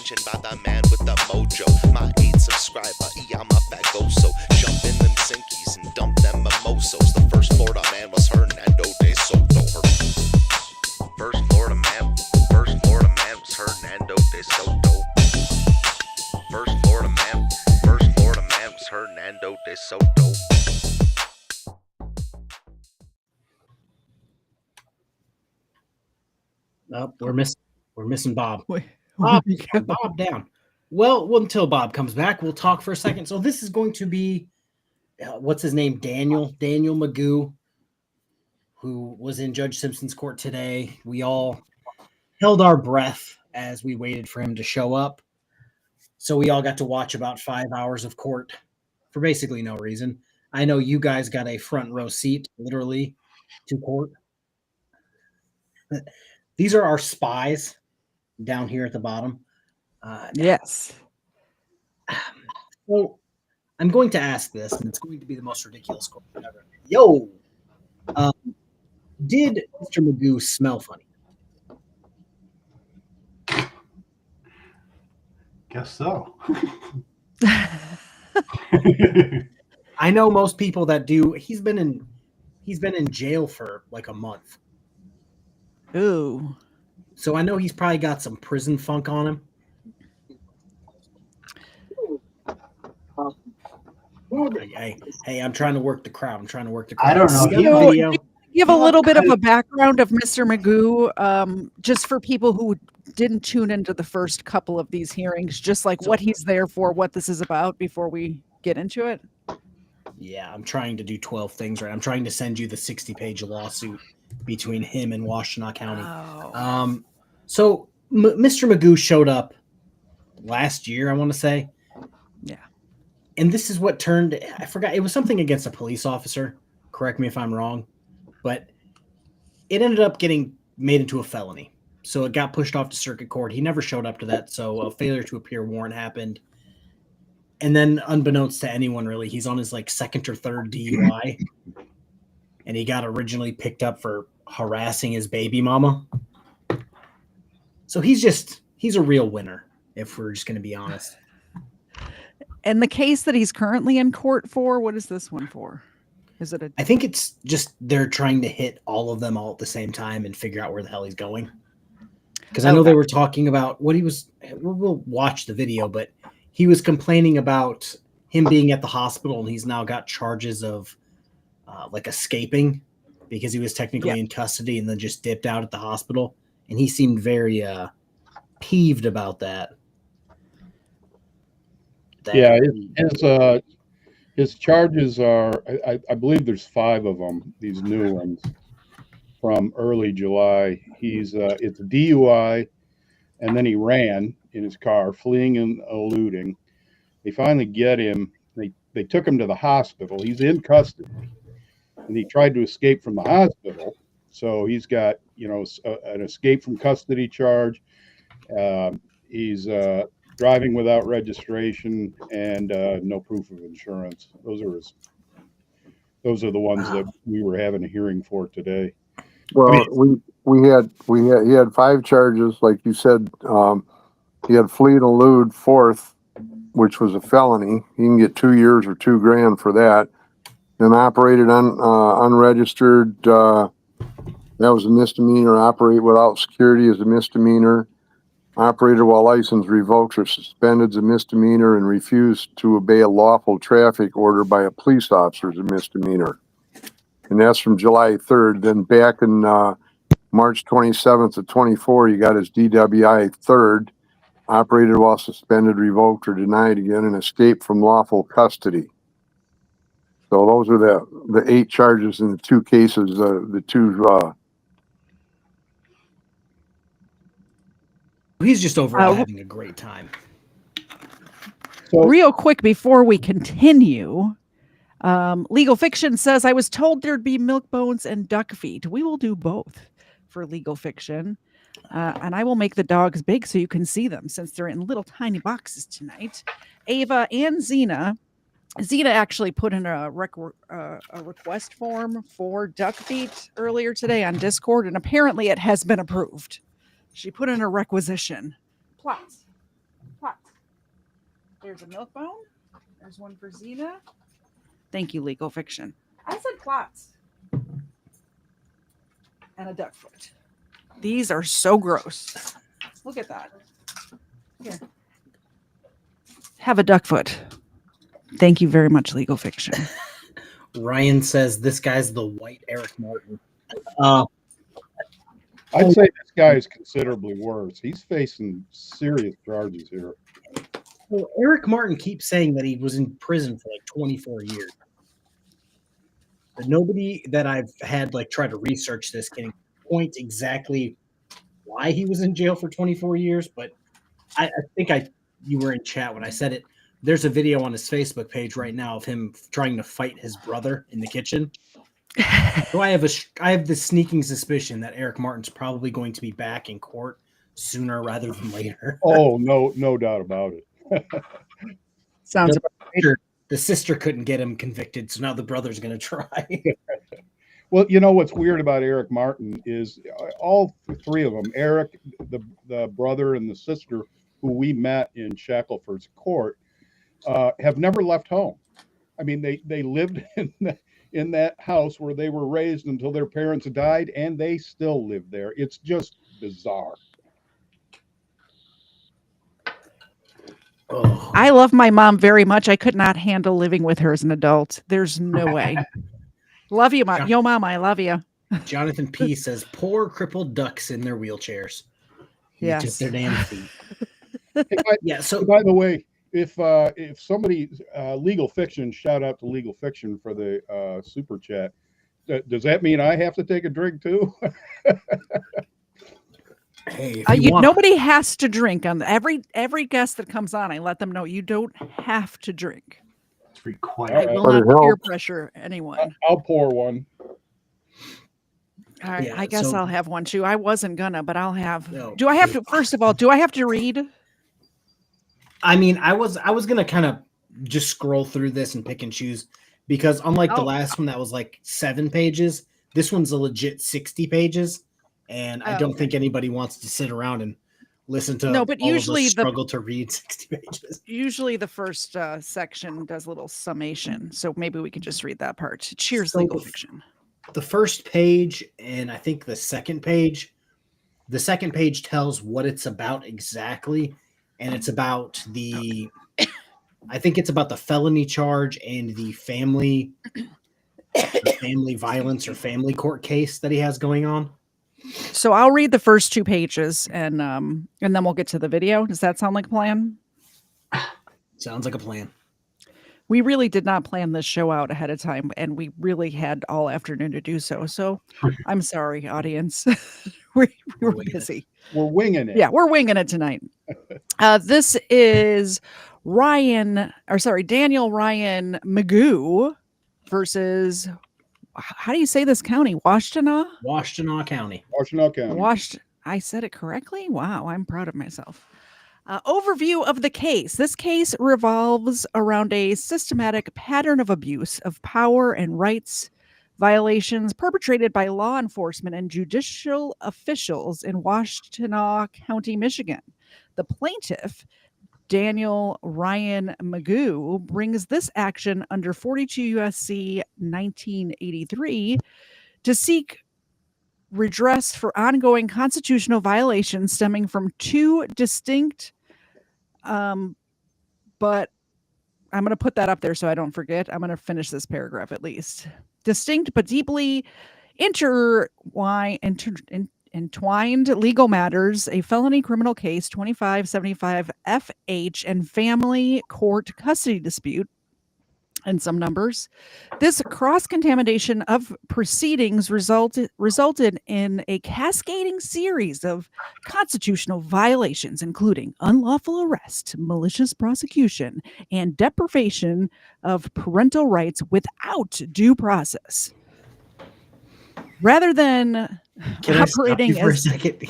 mentioned by the man with the mojo. My 8 subscriber, I'm a fagoso. Jump in them sinkies and dump them mimosos. The first Florida man was Hernando de Soto. First Florida man was Hernando de Soto. First Florida man was Hernando de Soto. Oh, we're missing Bob. Wait, Bob down. Well, until Bob comes back, we'll talk for a second. So this is going to be, what's his name? Daniel Magoo, who was in Judge Simpson's court today. We all held our breath as we waited for him to show up. So we all got to watch about 5 hours of court for basically no reason. I know you guys got a front row seat, literally, to court. These are our spies down here at the bottom. Yes. So I'm going to ask this, and it's going to be the most ridiculous question ever. Yo, did Mr. Magoo smell funny? Guess so. I know most people that do. He's been in jail for like a month. Ooh. So I know he's probably got some prison funk on him. Hey, I'm trying to work the crowd. I don't know. Give a little bit of a background of Mr. Magoo, just for people who didn't tune into the first couple of these hearings, just like what he's there for, what this is about before we get into it. Yeah, I'm trying to do 12 things right. I'm trying to send you the 60-page lawsuit between him and Washtenaw County. Oh. So Mr. Magoo showed up last year, I want to say. Yeah. And this is what turned, I forgot, it was something against a police officer. Correct me if I'm wrong. But it ended up getting made into a felony. So it got pushed off to circuit court. He never showed up to that. So a failure to appear warrant happened. And then unbeknownst to anyone, really, he's on his like second or third DUI. And he got originally picked up for harassing his baby mama. So he's a real winner, if we're just going to be honest. And the case that he's currently in court for, what is this one for? Is it I think it's just they're trying to hit all of them all at the same time and figure out where the hell he's going. Because I know they were talking about what he was. We'll watch the video, but he was complaining about him being at the hospital, and he's now got charges of like escaping because he was technically in custody and then just dipped out at the hospital. And he seemed very peeved about that. His charges are, I believe there's 5 of them, these new ones from early July. It's a DUI, and then he ran in his car, fleeing and eluding. They finally get him. They took him to the hospital. He's in custody, and he tried to escape from the hospital. So he's got, an escape from custody charge. He's driving without registration and no proof of insurance. Those are the ones that we were having a hearing for today. Well, he had 5 charges, like you said. He had flee and elude, 4th, which was a felony. He can get 2 years or $2,000 for that. Then operated unregistered. That was a misdemeanor. Operate without security is a misdemeanor. Operated while license revoked or suspended is a misdemeanor, and refused to obey a lawful traffic order by a police officer is a misdemeanor. And that's from July 3rd. Then back in March 27th of 24, he got his DWI 3rd, operated while suspended, revoked, or denied again, and escaped from lawful custody. So those are the 8 charges in the 2 cases, the 2 he's just overall having a great time. So, real quick before we continue, Legal Fiction says, I was told there'd be milk bones and duck feet. We will do both for Legal Fiction. And I will make the dogs big so you can see them, since they're in little tiny boxes tonight. Ava and Xena actually put in a request form for duck feet earlier today on Discord, and apparently it has been approved. She put in a requisition. Plus, There's a milk bone. There's one for Xena. Thank you, Legal Fiction. I said clots. And a duck foot. These are so gross. Look at that. Here. Have a duck foot. Thank you very much, Legal Fiction. Ryan says this guy's the white Eric Martin. I'd say this guy is considerably worse. He's facing serious charges here. Well, Eric Martin keeps saying that he was in prison for like 24 years. But nobody that I've had like try to research this can point exactly why he was in jail for 24 years. But I think you were in chat when I said it. There's a video on his Facebook page right now of him trying to fight his brother in the kitchen. So I have the sneaking suspicion that Eric Martin's probably going to be back in court sooner rather than later. Oh, no doubt about it. Sounds the sister couldn't get him convicted, so now the brother's going to try. Well, you know what's weird about Eric Martin is all three of them, Eric, the brother, and the sister, who we met in Shackelford's court, have never left home. I mean, they lived in that house where they were raised until their parents died, and they still live there. It's just bizarre. Oh. I love my mom very much. I could not handle living with her as an adult. There's no way. Love you, Mom. Yo, Mom, I love you. Jonathan P. says, poor crippled ducks in their wheelchairs. Yes. Just their damn feet. Yeah. So, by the way, if somebody Legal Fiction, shout out to Legal Fiction for the super chat. Does that mean I have to take a drink too? hey, nobody has to drink on every guest that comes on. I let them know you don't have to drink. It's required. I will not peer pressure anyone. I'll pour one. All right, Yeah, I guess so- I'll have one too. I wasn't gonna, but I'll have. No. Do I have to? First of all, do I have to read? I mean, I was gonna kind of just scroll through this and pick and choose because unlike the last one that was like 7 pages, this one's a legit 60 pages, and I don't think anybody wants to sit around and listen to but all usually of us struggle to read 60 pages. Usually the first section does a little summation, so maybe we can just read that part. Cheers, So Legal Fiction. The first page and I think the second page tells what it's about exactly, and it's about I think it's about the felony charge and the family violence or family court case that he has going on. So I'll read the first 2 pages and then we'll get to the video. Does that sound like a plan? Sounds like a plan. We really did not plan this show out ahead of time, and we really had all afternoon to do so. So I'm sorry, audience. we were busy. We're winging it. Yeah, we're winging it tonight. This is Daniel Ryan Magoo versus, how do you say this county? Washtenaw County. I said it correctly? Wow, I'm proud of myself. Overview of the case. This case revolves around a systematic pattern of abuse of power and rights violations perpetrated by law enforcement and judicial officials in Washtenaw County, Michigan. The plaintiff, Daniel Ryan Magoo, brings this action under 42 U.S.C. 1983 to seek redress for ongoing constitutional violations stemming from 2 distinct, but I'm going to put that up there so I don't forget. I'm going to finish this paragraph at least. Distinct but deeply entwined legal matters, a felony criminal case, 2575 FH, and family court custody dispute, and some numbers. This cross-contamination of proceedings resulted in a cascading series of constitutional violations, including unlawful arrest, malicious prosecution, and deprivation of parental rights without due process. Rather than operating for a second?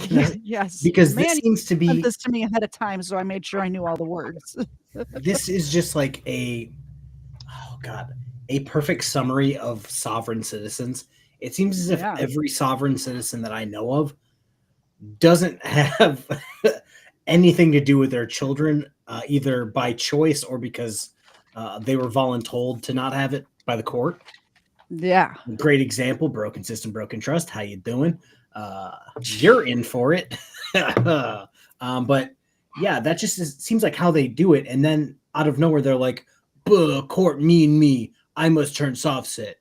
Yes, because this seems to be sent this to me ahead of time, so I made sure I knew all the words. This is just like a perfect summary of sovereign citizens. It seems as if every sovereign citizen that I know of doesn't have anything to do with their children, either by choice or because they were voluntold to not have it by the court. Yeah. Great example, broken system, broken trust. How you doing? You're in for it. But yeah, that just seems like how they do it. And then out of nowhere, they're like, court, me and me. I must turn soft sit.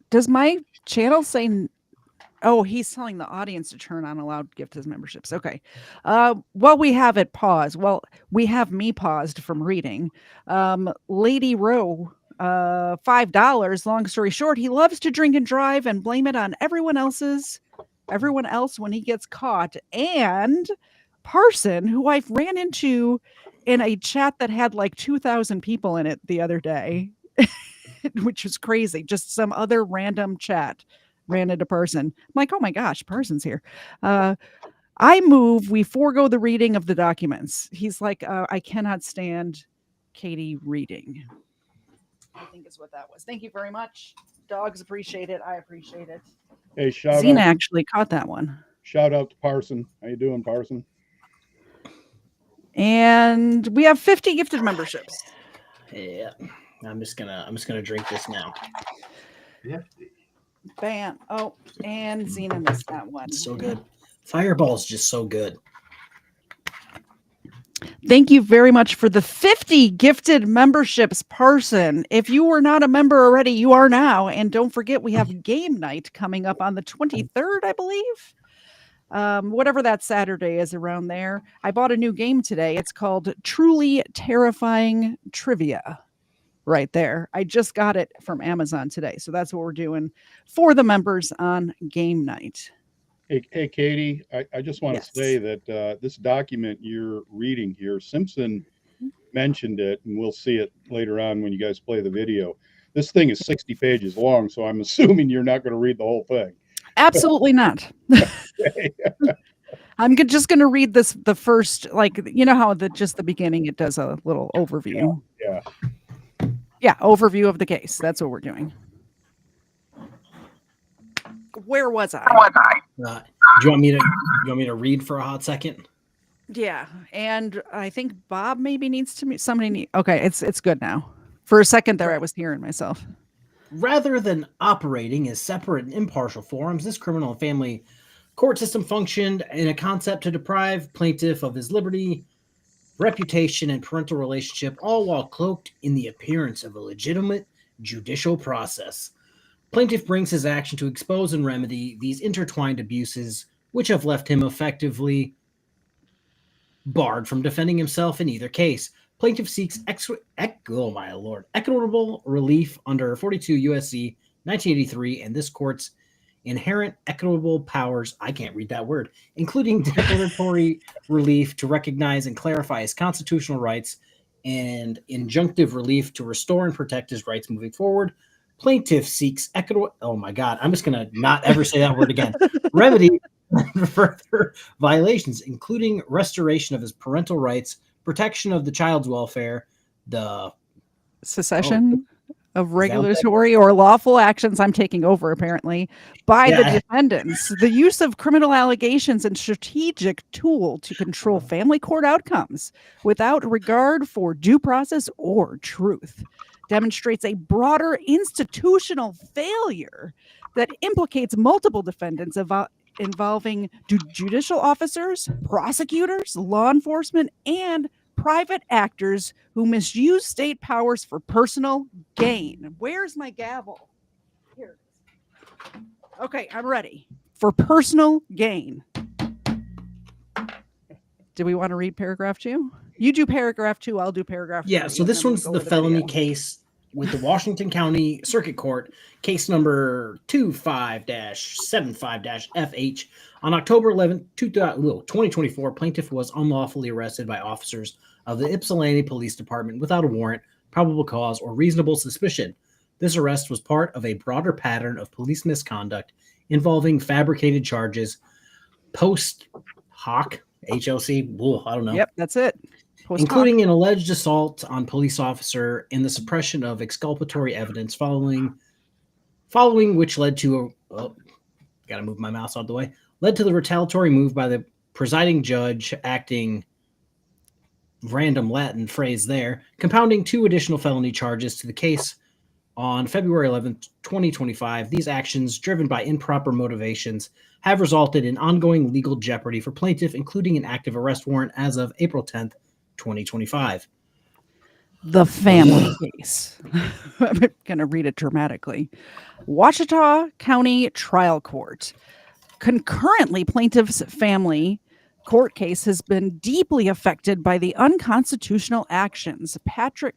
Does my channel say... Oh, he's telling the audience to turn on allowed gift as memberships. Okay. Well, we have it paused. Well, we have me paused from reading. Lady Rowe, $5. Long story short, he loves to drink and drive and blame it on everyone else when he gets caught. And Parson, who I ran into in a chat that had like 2,000 people in it the other day, which was crazy. Just some other random chat. Ran into Person. I'm like, oh my gosh, Person's here. I move we forego the reading of the documents. He's like, I cannot stand Katie reading. I think is what that was. Thank you very much. Dogs appreciate it. I appreciate it. Hey, shout Zena out. actually caught that one. Shout out to Parson. How you doing, Parson? And we have 50 gifted memberships. Yeah. I'm just gonna drink this now. Yeah. Bam. Oh, and Zena missed that one. It's so good. Fireball's just so good. Thank you very much for the 50 gifted memberships, Parson. If you were not a member already, you are now. And don't forget, we have game night coming up on the 23rd, I believe. Whatever that Saturday is around there. I bought a new game today. It's called Truly Terrifying Trivia. Right there. I just got it from Amazon today. So that's what we're doing for the members on game night. Hey Katie, I just want to Yes. say that this document you're reading here, Simpson mentioned it, and we'll see it later on when you guys play the video. This thing is 60 pages long, so I'm assuming you're not going to read the whole thing. Absolutely not. I'm just going to read the first, like, you know how just the beginning, it does a little overview. Yeah. Yeah, overview of the case. That's what we're doing. Where was I? Do you want me to read for a hot second? Yeah, and I think Bob maybe needs to okay, it's good now. For a second there, I was hearing myself. Rather than operating as separate and impartial forums, this criminal and family court system functioned in a concept to deprive plaintiff of his liberty, reputation, and parental relationship, all while cloaked in the appearance of a legitimate judicial process. Plaintiff brings his action to expose and remedy these intertwined abuses, which have left him effectively barred from defending himself in either case. Plaintiff seeks equitable relief under 42 U.S.C. 1983 and this court's inherent equitable powers, I can't read that word, including declaratory relief to recognize and clarify his constitutional rights and injunctive relief to restore and protect his rights moving forward. Plaintiff seeks equitable, oh my God, I'm just going to not ever say that word again, remedy for further violations, including restoration of his parental rights, protection of the child's welfare, the cessation of regulatory or lawful actions, I'm taking over apparently, by the defendants, the use of criminal allegations and strategic tool to control family court outcomes without regard for due process or truth, demonstrates a broader institutional failure that implicates multiple defendants involving judicial officers, prosecutors, law enforcement, and private actors who misuse state powers for personal gain. Where's my gavel? Here it is. Okay, I'm ready. For personal gain. Do we want to read paragraph 2? You do paragraph 2, I'll do paragraph 3. Yeah, so this one's the felony case with the Washington County Circuit Court, case number 25-75-FH. On October 11, 2024, plaintiff was unlawfully arrested by officers of the Ypsilanti Police Department without a warrant, probable cause, or reasonable suspicion. This arrest was part of a broader pattern of police misconduct involving fabricated charges, post hoc, HLC, I don't know. Yep, that's it. Including an alleged assault on police officer and the suppression of exculpatory evidence following which led to gotta move my mouse out of the way, led to the retaliatory move by the presiding judge acting random Latin phrase there, compounding 2 additional felony charges to the case on February 11th, 2025. These actions, driven by improper motivations, have resulted in ongoing legal jeopardy for plaintiff, including an active arrest warrant as of April 10th, 2025. The family case. I'm going to read it dramatically. Ouachita County Trial Court. Concurrently, plaintiff's family court case has been deeply affected by the unconstitutional actions. Patrick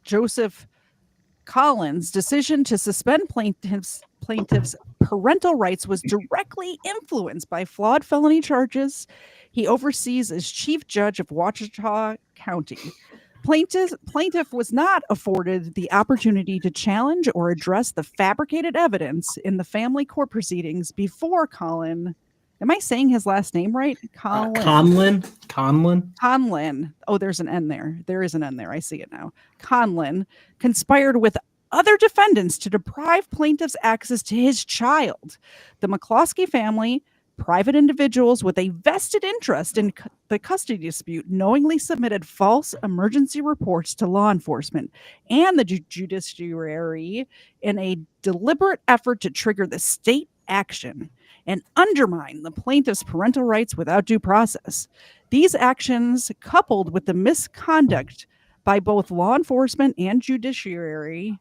Joseph Collins' decision to suspend plaintiff's parental rights was directly influenced by flawed felony charges he oversees as chief judge of Ouachita County. Plaintiff was not afforded the opportunity to challenge or address the fabricated evidence in the family court proceedings before Colin. Am I saying his last name right? Conlin. Oh, there's an N there. There is an N there. I see it now. Conlin conspired with other defendants to deprive plaintiffs access to his child. The McCloskey family, private individuals with a vested interest in the custody dispute, knowingly submitted false emergency reports to law enforcement and the judiciary in a deliberate effort to trigger the state action and undermine the plaintiff's parental rights without due process. These actions, coupled with the misconduct by both law enforcement and judiciary,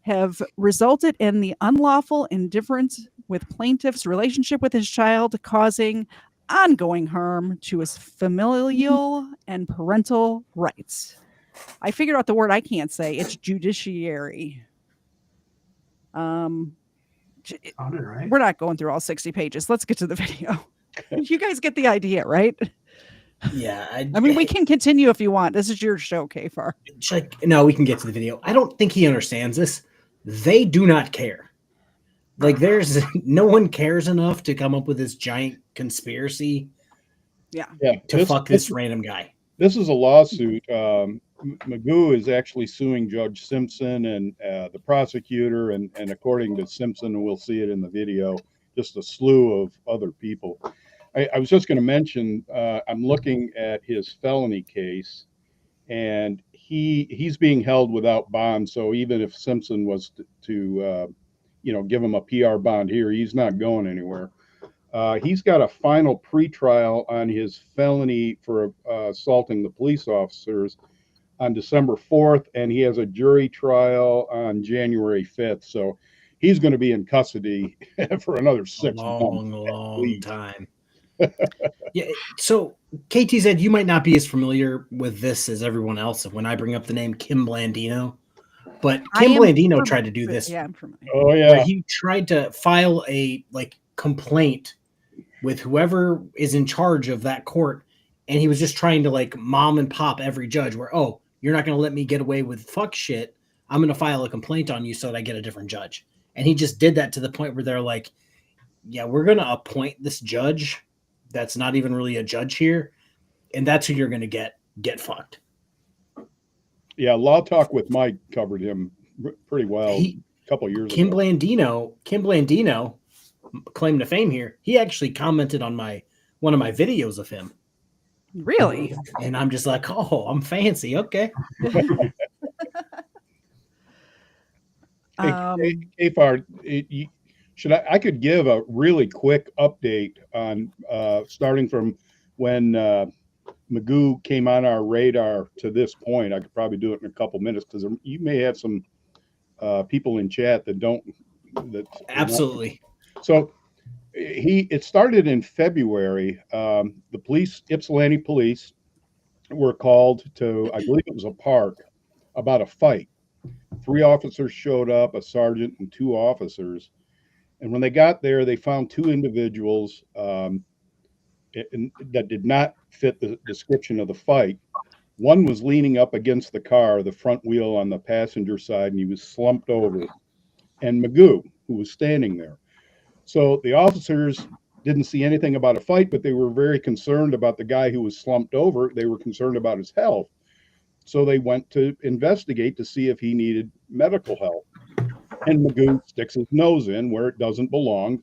have resulted in the unlawful indifference with plaintiff's relationship with his child, causing ongoing harm to his familial and parental rights. I figured out the word I can't say. It's judiciary. Right. We're not going through all 60 pages. Let's get to the video. You guys get the idea, right? Yeah. I mean, we can continue if you want. This is your show, KFARR. No, we can get to the video. I don't think he understands this. They do not care. Like, there's no one cares enough to come up with this giant conspiracy to fuck this random guy. This is a lawsuit. Magoo is actually suing Judge Simpson and the prosecutor, and according to Simpson, and we'll see it in the video, just a slew of other people. I was just going to mention, I'm looking at his felony case, and he's being held without bond. So even if Simpson was to give him a PR bond here, he's not going anywhere. He's got a final pretrial on his felony for assaulting the police officers on December 4th, and he has a jury trial on January 5th. So he's going to be in custody for another 6 months. Long time. Yeah. So KTZ, you might not be as familiar with this as everyone else when I bring up the name Kim Blandino, but Kim Blandino tried to do this. Yeah, I'm familiar. Oh yeah. Where he tried to file a complaint with whoever is in charge of that court, and he was just trying to mom and pop every judge where, oh, you're not going to let me get away with fuck shit. I'm going to file a complaint on you so that I get a different judge. And he just did that to the point where they're like, yeah, we're going to appoint this judge that's not even really a judge here, and that's who you're going to get fucked. Yeah, Law Talk with Mike covered him pretty well a couple years ago. Kim Blandino, claim to fame here, he actually commented on one of my videos of him. Really? And I'm just like, oh, I'm fancy. Okay. KFARR, I could give a really quick update on starting from when Magoo came on our radar to this point. I could probably do it in a couple minutes because you may have some people in chat that don't. Absolutely. So it started in February. The police, Ypsilanti police, were called to, I believe it was a park, about a fight. 3 officers showed up, a sergeant and 2 officers. And when they got there, they found 2 individuals that did not fit the description of the fight. One was leaning up against the car, the front wheel on the passenger side, and he was slumped over. And Magoo, who was standing there. So the officers didn't see anything about a fight, but they were very concerned about the guy who was slumped over. They were concerned about his health. So they went to investigate to see if he needed medical help. And Magoo sticks his nose in where it doesn't belong.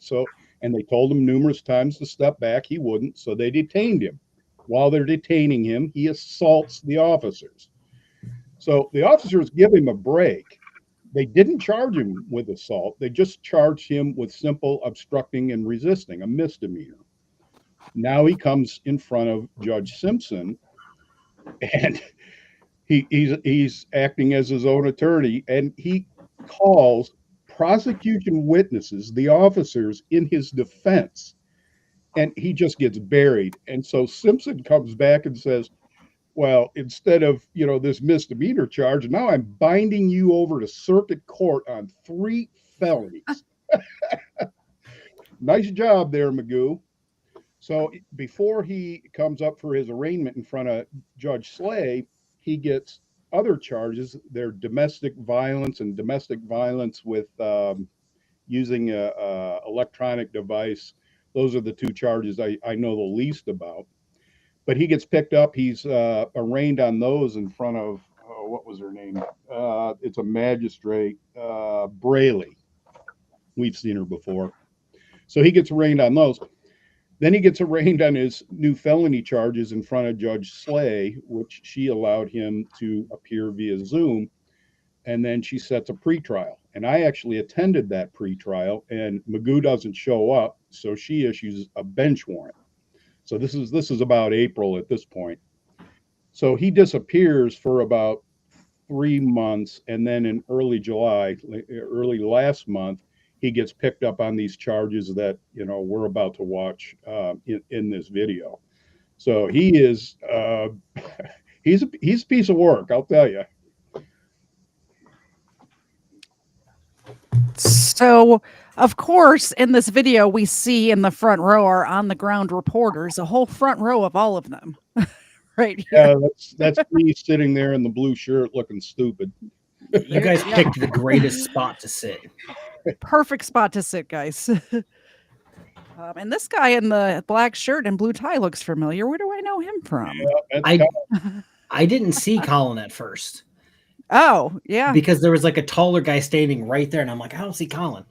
and they told him numerous times to step back. He wouldn't, so they detained him. While they're detaining him, he assaults the officers. So the officers give him a break. They didn't charge him with assault. They just charged him with simple obstructing and resisting, a misdemeanor. Now he comes in front of Judge Simpson, and he's acting as his own attorney, and he calls prosecution witnesses, the officers, in his defense, and he just gets buried. And so Simpson comes back and says, well, instead of, this misdemeanor charge, now I'm binding you over to circuit court on 3 felonies. Nice job there, Magoo. So before he comes up for his arraignment in front of Judge Slay, he gets other charges. They're domestic violence and domestic violence with using a electronic device. Those are the 2 charges I know the least about. But he gets picked up. He's arraigned on those in front of, what was her name? It's a magistrate, Braley. We've seen her before. So he gets arraigned on those. Then he gets arraigned on his new felony charges in front of Judge Slay, which she allowed him to appear via Zoom. And then she sets a pretrial. And I actually attended that pretrial, and Magoo doesn't show up, so she issues a bench warrant. So this is about April at this point. So he disappears for about 3 months, and then in early July, early last month, he gets picked up on these charges that we're about to watch in this video. So he is he's a piece of work, I'll tell you. So, of course, in this video, we see in the front row are on the ground reporters, a whole front row of all of them. Right here. Yeah, that's me sitting there in the blue shirt looking stupid. You guys picked the greatest spot to sit. Perfect spot to sit, guys. And this guy in the black shirt and blue tie looks familiar. Where do I know him from? Yeah, I didn't see Colin at first. Oh, yeah. Because there was like a taller guy standing right there, and I'm like, I don't see Colin.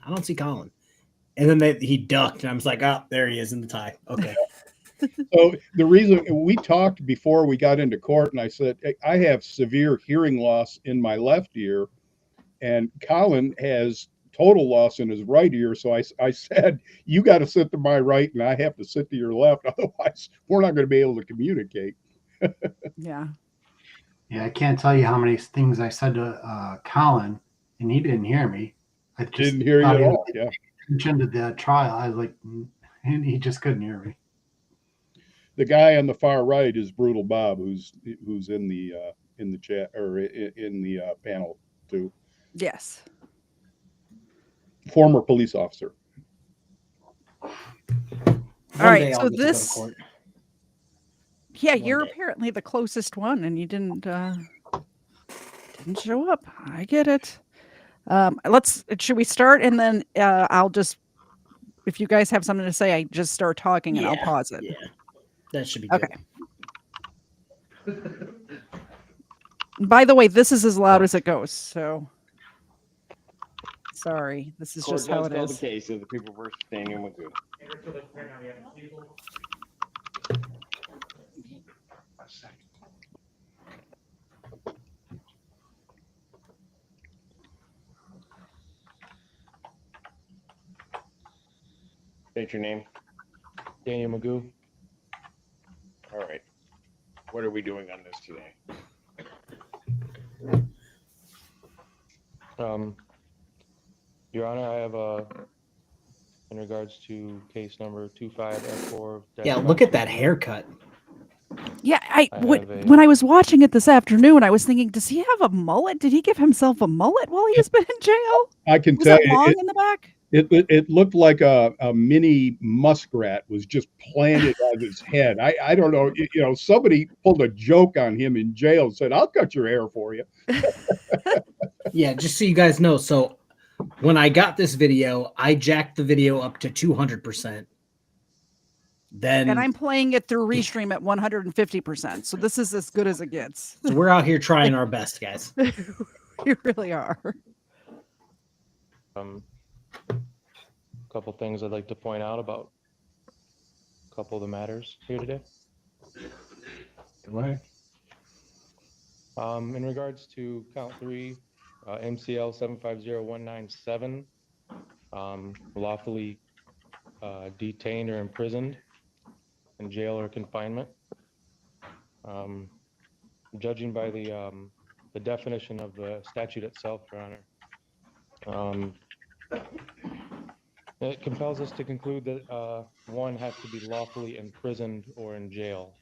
And then he ducked, and I was like, oh, there he is in the tie. Okay. So the reason we talked before we got into court, and I said, I have severe hearing loss in my left ear, and Colin has total loss in his right ear. So I said, you got to sit to my right, and I have to sit to your left. Otherwise, we're not going to be able to communicate. Yeah. Yeah, I can't tell you how many things I said to Colin, and he didn't hear me. I just Didn't hear you at all. Yeah. Attention to the trial. I was like, and he just couldn't hear me. The guy on the far right is Brutal Bob, who's in the chat or in the panel too. Yes. Former police officer. All right. I'll So get to go to this. court. Yeah, One you're day. apparently the closest one, and you didn't show up. I get it. Should we start, and then I'll just, if you guys have something to say, I just start talking and I'll pause it. Yeah, that should be good. Okay. By the way, this is as loud as it goes. So sorry, this is just how it is. The case of the people versus Daniel Magoo. State your name. Daniel Magoo. All right. What are we doing on this today? Your Honor, I have in regards to case number 25F4. Yeah, look at that haircut. Yeah, when I was watching it this afternoon, I was thinking, does he have a mullet? Did he give himself a mullet while he has been in jail? I can Was tell it you, long in the back? it looked like a mini muskrat was just planted on his head. I don't know, somebody pulled a joke on him in jail and said, "I'll cut your hair for you." Yeah, just so you guys know. So when I got this video, I jacked the video up to 200%. Then And I'm playing it through Restream at 150%. So this is as good as it gets. so we're out here trying our best, guys. You really are. couple things I'd like to point out about a couple of the matters here today. Go ahead. In regards to count 3, MCL 750197, lawfully detained or imprisoned in jail or confinement. Judging by the definition of the statute itself, Your Honor, it compels us to conclude that one has to be lawfully imprisoned or in jail.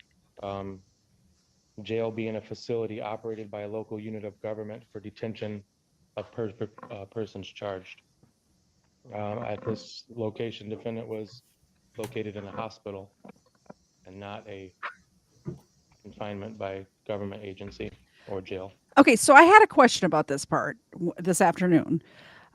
Jail being a facility operated by a local unit of government for detention of persons charged. At this location, defendant was located in a hospital and not a confinement by government agency or jail. Okay, so I had a question about this part this afternoon.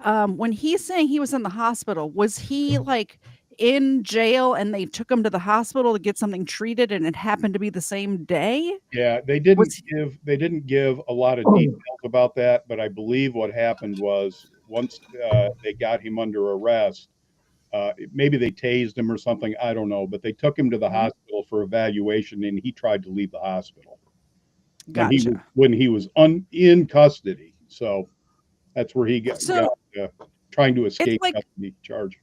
When he's saying he was in the hospital, was he like in jail and they took him to the hospital to get something treated and it happened to be the same day? Yeah, they didn't give a lot of details about that, but I believe what happened was once they got him under arrest, maybe they tased him or something, I don't know, but they took him to the hospital for evaluation and he tried to leave the hospital. Gotcha. When he was in custody. So that's where he got trying to escape like custody charge.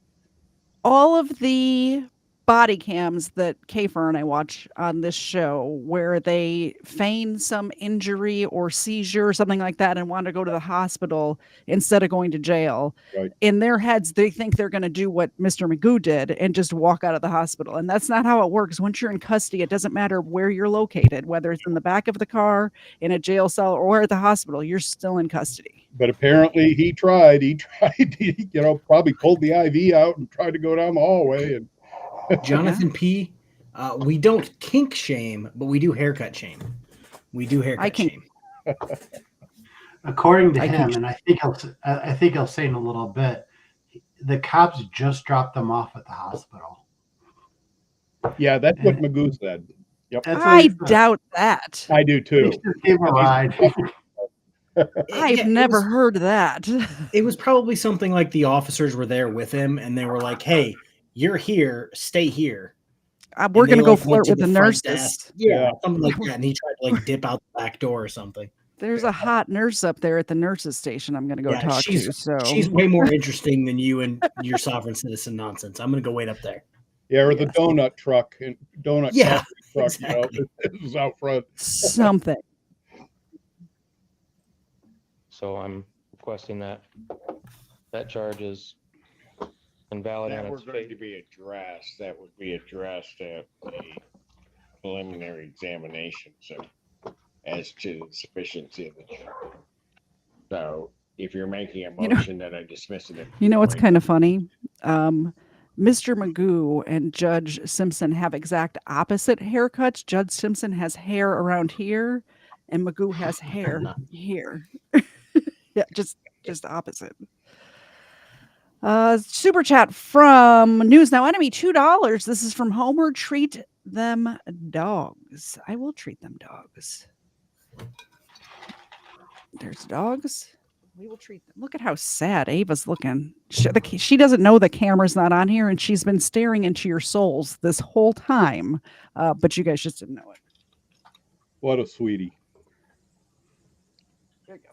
all of the body cams that KFARR and I watch on this show where they feign some injury or seizure or something like that and want to go to the hospital instead of going to jail. Right. In their heads, they think they're going to do what Mr. Magoo did and just walk out of the hospital. And that's not how it works. Once you're in custody, it doesn't matter where you're located, whether it's in the back of the car, in a jail cell, or at the hospital, you're still in custody. But apparently he tried, probably pulled the IV out and tried to go down the hallway. And Jonathan P., we don't kink shame, but we do haircut shame. We do haircut shame. According to him, and I think he'll say in a little bit, the cops just dropped them off at the hospital. Yeah, that's what Magoo said. Yep. I doubt that. I do too. He just gave him a ride. I've never heard that. It was probably something like the officers were there with him and they were like, hey, you're here, stay here. We're going to go flirt with the nurses. Yeah, something like that. And he tried to dip out the back door or something. There's a hot nurse up there at the nurses station I'm going to go talk to. So she's way more interesting than you and your sovereign citizen nonsense. I'm going to go wait up there. Yeah, or the donut truck. Truck, exactly. It was out front. Something. So I'm requesting that charge is invalid on its face. To be addressed. That would be addressed at the preliminary examination. So, as to the sufficiency of the charge. So, if you're making a motion that I dismiss it, what's kind of funny? Mr. Magoo and Judge Simpson have exact opposite haircuts. Judge Simpson has hair around here, and Magoo has hair here. Yeah, just opposite. Super chat from News Now Enemy, $2. This is from Homer. Treat them dogs. I will treat them dogs. There's dogs. We will treat them. Look at how sad Ava's looking. She doesn't know the camera's not on here, and she's been staring into your souls this whole time. But you guys just didn't know it. What a sweetie. There you go.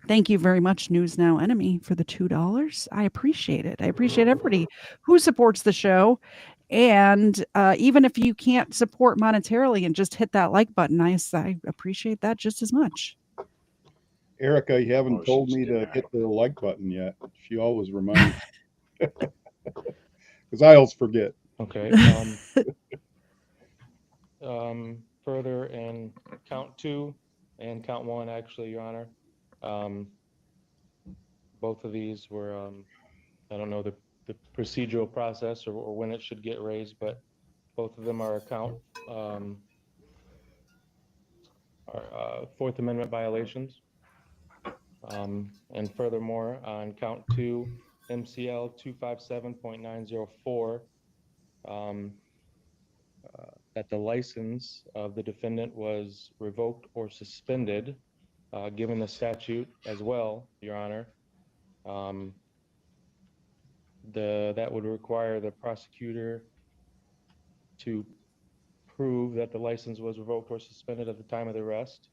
Thank you very much, News Now Enemy, for the $2. I appreciate it. I appreciate everybody who supports the show. And even if you can't support monetarily and just hit that like button, I appreciate that just as much. Erica, you haven't told me to hit the like button yet. She always reminds me. Because I always forget. Okay. Further in count 2 and count 1, actually, Your Honor. Both of these were, I don't know the procedural process or when it should get raised, but both of them are Fourth Amendment violations. And furthermore, on count 2, MCL 257.904, that the license of the defendant was revoked or suspended, given the statute as well, Your Honor. that would require the prosecutor to prove that the license was revoked or suspended at the time of the arrest,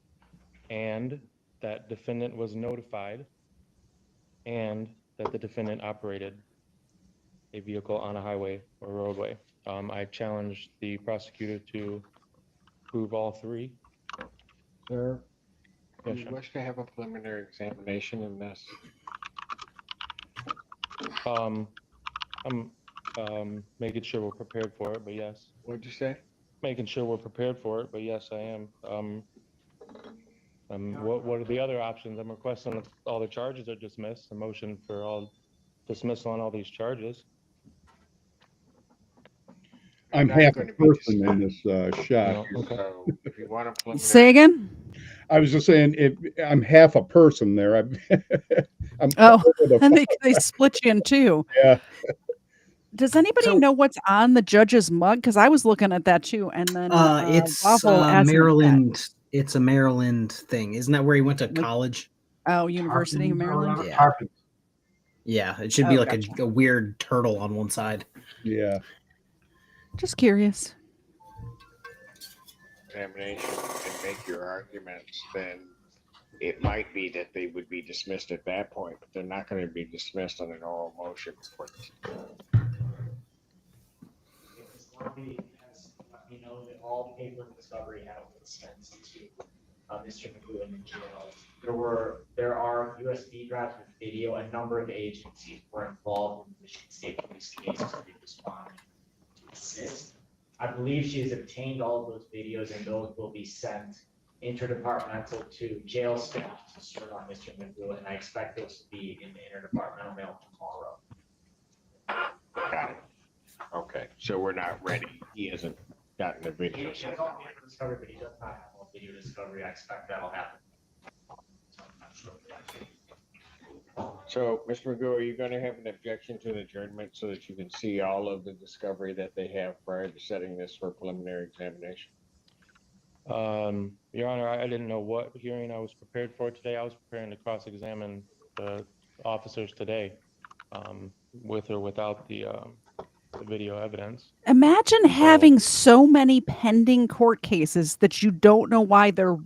and that defendant was notified, and that the defendant operated a vehicle on a highway or roadway. I challenged the prosecutor to prove all three. Sir, do Yes, you sir. wish to have a preliminary examination in this? I'm making sure we're prepared for it, but yes. What'd you say? Making sure we're prepared for it, but yes, I am. What are the other options? I'm requesting that all the charges are dismissed, a motion for all dismissal on all these charges. I'm Not half a gonna be person in this shot. No, okay. So if you want a preliminary. Say again? I was just saying, I'm half a person there. I'm Oh, part of the and they split you in two. Yeah. Does anybody So- know what's on the judge's mug? Because I was looking at that too, and then It's Waffle asked me that. Maryland. It's a Maryland thing. Isn't that where he went to Like- college? Oh, University of Tarpons or Maryland. whatever, Yeah. Tarpons. Yeah, it should be Oh, like gotcha. a weird turtle on one side. Yeah. Just curious. Examination and make your arguments, then it might be that they would be dismissed at that point, but they're not going to be dismissed on an oral motion. Lobby has let me know that all paper discovery has been sent to Mr. McGough in jail. There are USB drives with video. A number of agencies were involved in the Michigan State Police case to respond to assist. I believe she has obtained all of those videos, and those will be sent interdepartmental to jail staff to serve on Mr. McGough, and I expect those to be in the interdepartmental mail tomorrow. Got it. Okay, so we're not ready. He hasn't gotten the He videos. has all paper discovery, but he does not have all video discovery. I expect that'll happen. So, Mr. Magoo, are you going to have an objection to an adjournment so that you can see all of the discovery that they have prior to setting this for preliminary examination? Your Honor, I didn't know what hearing I was prepared for today. I was preparing to cross-examine the officers today, with or without the video evidence. Imagine having so many pending court cases that you don't know why they're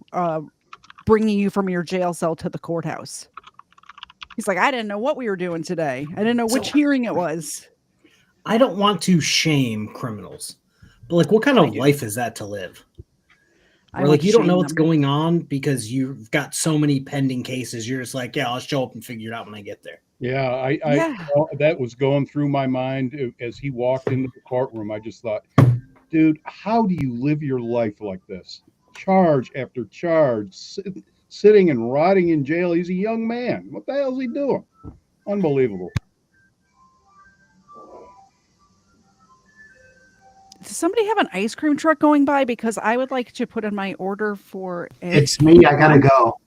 bringing you from your jail cell to the courthouse. He's like, I didn't know what we were doing today. I didn't know which hearing it was. I don't want to shame criminals, but like, what kind of life is that to live? I Where would like you don't know shame what's them. going on because you've got so many pending cases. You're just like, yeah, I'll show up and figure it out when I get there. Yeah, Yeah. that was going through my mind as he walked into the courtroom. I just thought, dude, how do you live your life like this? Charge after charge, sitting and rotting in jail. He's a young man. What the hell is he doing? Unbelievable. Does somebody have an ice cream truck going by? Because I would like to put in my order for a It's me. I gotta go.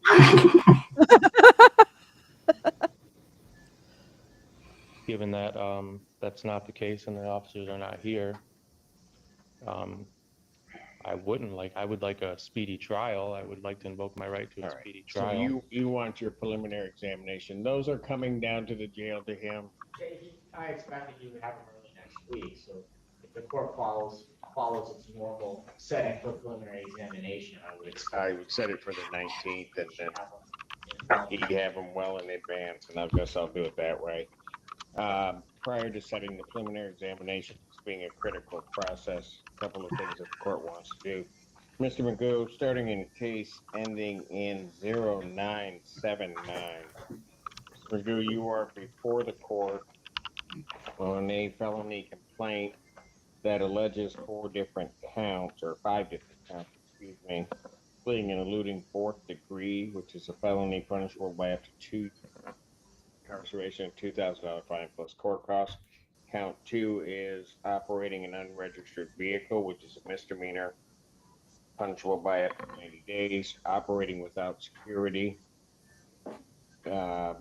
Given that that's not the case and the officers are not here, I would like a speedy trial. I would like to invoke my right to a All right. speedy So trial. you want your preliminary examination. Those are coming down to the jail to him. I expected you would have them early next week, so if the court follows its normal setting for preliminary examination, I would expect. I would set it for the 19th, and then he'd have them well in advance, and I guess I'll do it that way. Prior to setting the preliminary examination, it's being a critical process, a couple of things that the court wants to do. Mr. Magoo, starting in case ending in 0979. Mr. Magoo, you are before the court on a felony complaint that alleges 5 different counts, excuse me, fleeing and eluding 4th degree, which is a felony punishable by up to 2 incarceration, $2,000 fine plus court costs. Count 2 is operating an unregistered vehicle, which is a misdemeanor, punishable by up to 90 days. Operating without security,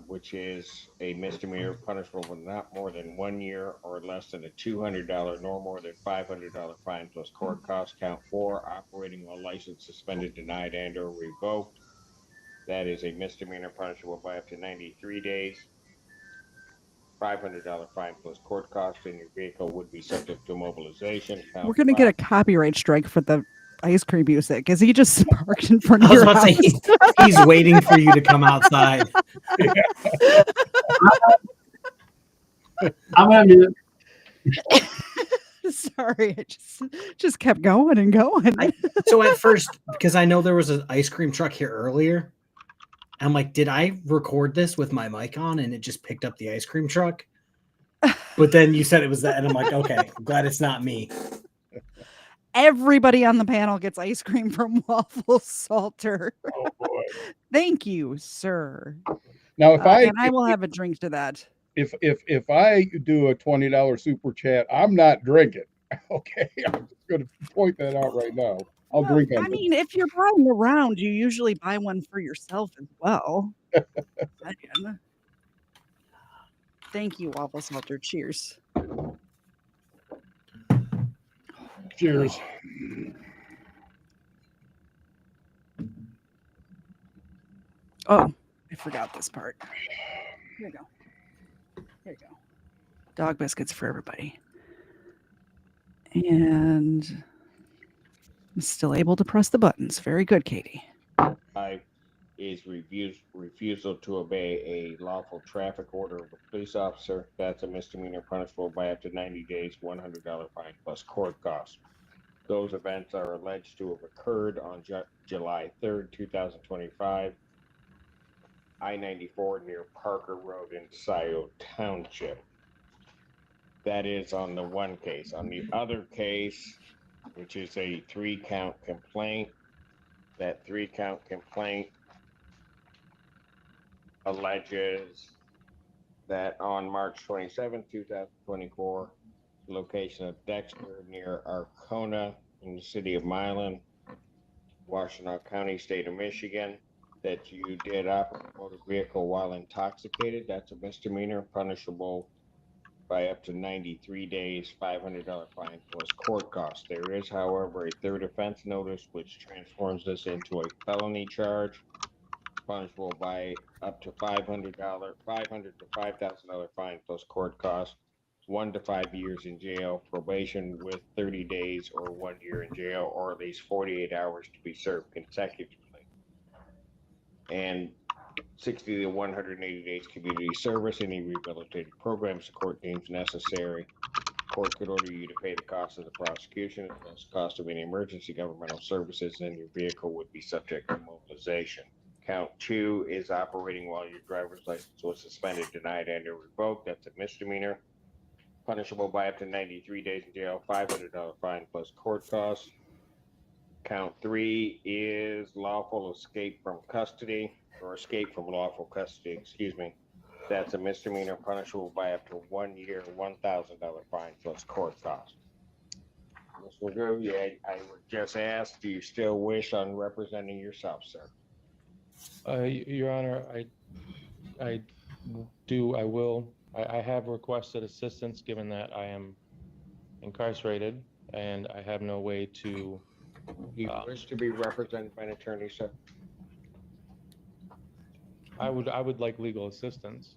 which is a misdemeanor, punishable with not more than 1 year or less than a $200 nor more than $500 fine plus court costs. Count 4, operating while license suspended, denied, and/or revoked. That is a misdemeanor, punishable by up to 93 days. $500 fine plus court costs, and your vehicle would be subject to mobilization. We're gonna get a copyright strike for the ice cream music. Is he just parked in front I of was your about to house? say he's waiting for you to come outside. I'm gonna mute. Sorry, I just kept going and going. So at first, because I know there was an ice cream truck here earlier, I'm like, did I record this with my mic on and it just picked up the ice cream truck? But then you said it was that, and I'm like, okay, I'm glad it's not me. Everybody on the panel gets ice cream from Waffle Salter. Oh boy. Thank you, sir. Now, if And I will have a drink to that. if I do a $20 super chat, I'm not drinking. Okay, I'm just going to point that out right now. I'll drink on I mean, if you're buying a round, you usually buy one for yourself as well. Again. Thank you, Waffle Salter. Cheers. Cheers. Oh, I forgot this part. Here you go. Here you go. Dog biscuits for everybody. And I'm still able to press the buttons. Very good, Katie. Is refusal to obey a lawful traffic order of a police officer. That's a misdemeanor punishable by up to 90 days, $100 fine plus court costs. Those events are alleged to have occurred on July 3rd, 2025, I-94 near Parker Road in Scioto Township. That is on the one case. On the other case, which is a 3-count complaint, that 3-count complaint alleges that on March 27, 2024, location of Dexter near Arcona in the city of Milan, Washtenaw County, state of Michigan, that you did operate a motor vehicle while intoxicated. That's a misdemeanor punishable by up to 93 days, $500 fine plus court costs. There is, however, a third offense notice which transforms this into a felony charge, punishable by up to $500 to $5,000 fine plus court costs, 1 to 5 years in jail, probation with 30 days or 1 year in jail, or at least 48 hours to be served consecutively, and 60 to 180 days community service, any rehabilitative programs the court deems necessary. Court could order you to pay the cost of the prosecution, as well as the cost of any emergency governmental services, and your vehicle would be subject to mobilization. Count 2 is operating while your driver's license was suspended, denied, and or revoked. That's a misdemeanor, punishable by up to 93 days in jail, $500 fine plus court costs. Count 3 is lawful escape from custody, or escape from lawful custody, excuse me. That's a misdemeanor punishable by up to 1 year, $1,000 fine plus court costs. Mr. McGough, yeah, I would just ask, do you still wish on representing yourself, sir? Your Honor, I do, I will. I have requested assistance given that I am incarcerated and I have no way to. Do you wish to be represented by an attorney, sir? I would like legal assistance.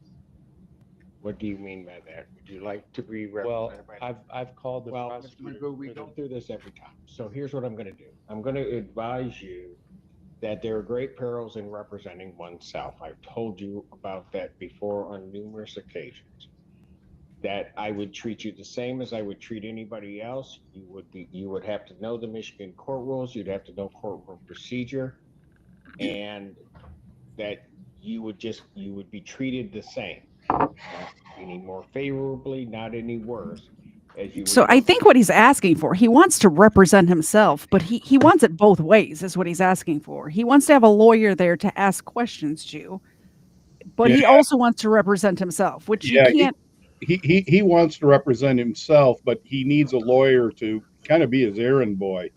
What do you mean by that? Would you like to be Well, represented by? I've called the Well, Mr. prosecutor. McGough, we go through this every time. So here's what I'm going to do. I'm going to advise you that there are great perils in representing oneself. I've told you about that before on numerous occasions. That I would treat you the same as I would treat anybody else. You would have to know the Michigan court rules. You'd have to know courtroom procedure, and that you would be treated the same, not any more favorably, not any worse. So I think what he's asking for, he wants to represent himself, but he wants it both ways is what he's asking for. He wants to have a lawyer there to ask questions to, but he also wants to represent himself, which you can't. He wants to represent himself, but he needs a lawyer to kind of be his errand boy.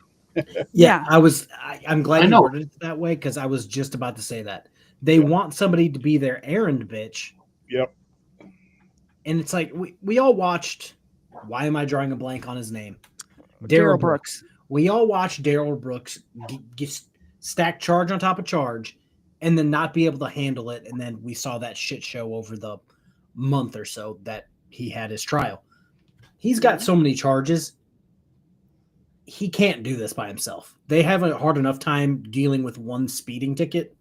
Yeah, I'm glad you worded it that way, because I was just about to say that. They want somebody to be their errand bitch. Yep. And it's like, we all watched, why am I drawing a blank on his name? Darrell Brooks. We all watched Darrell Brooks get stack charge on top of charge and then not be able to handle it. And then we saw that shit show over the month or so that he had his trial. He's got so many charges. He can't do this by himself. They have a hard enough time dealing with one speeding ticket.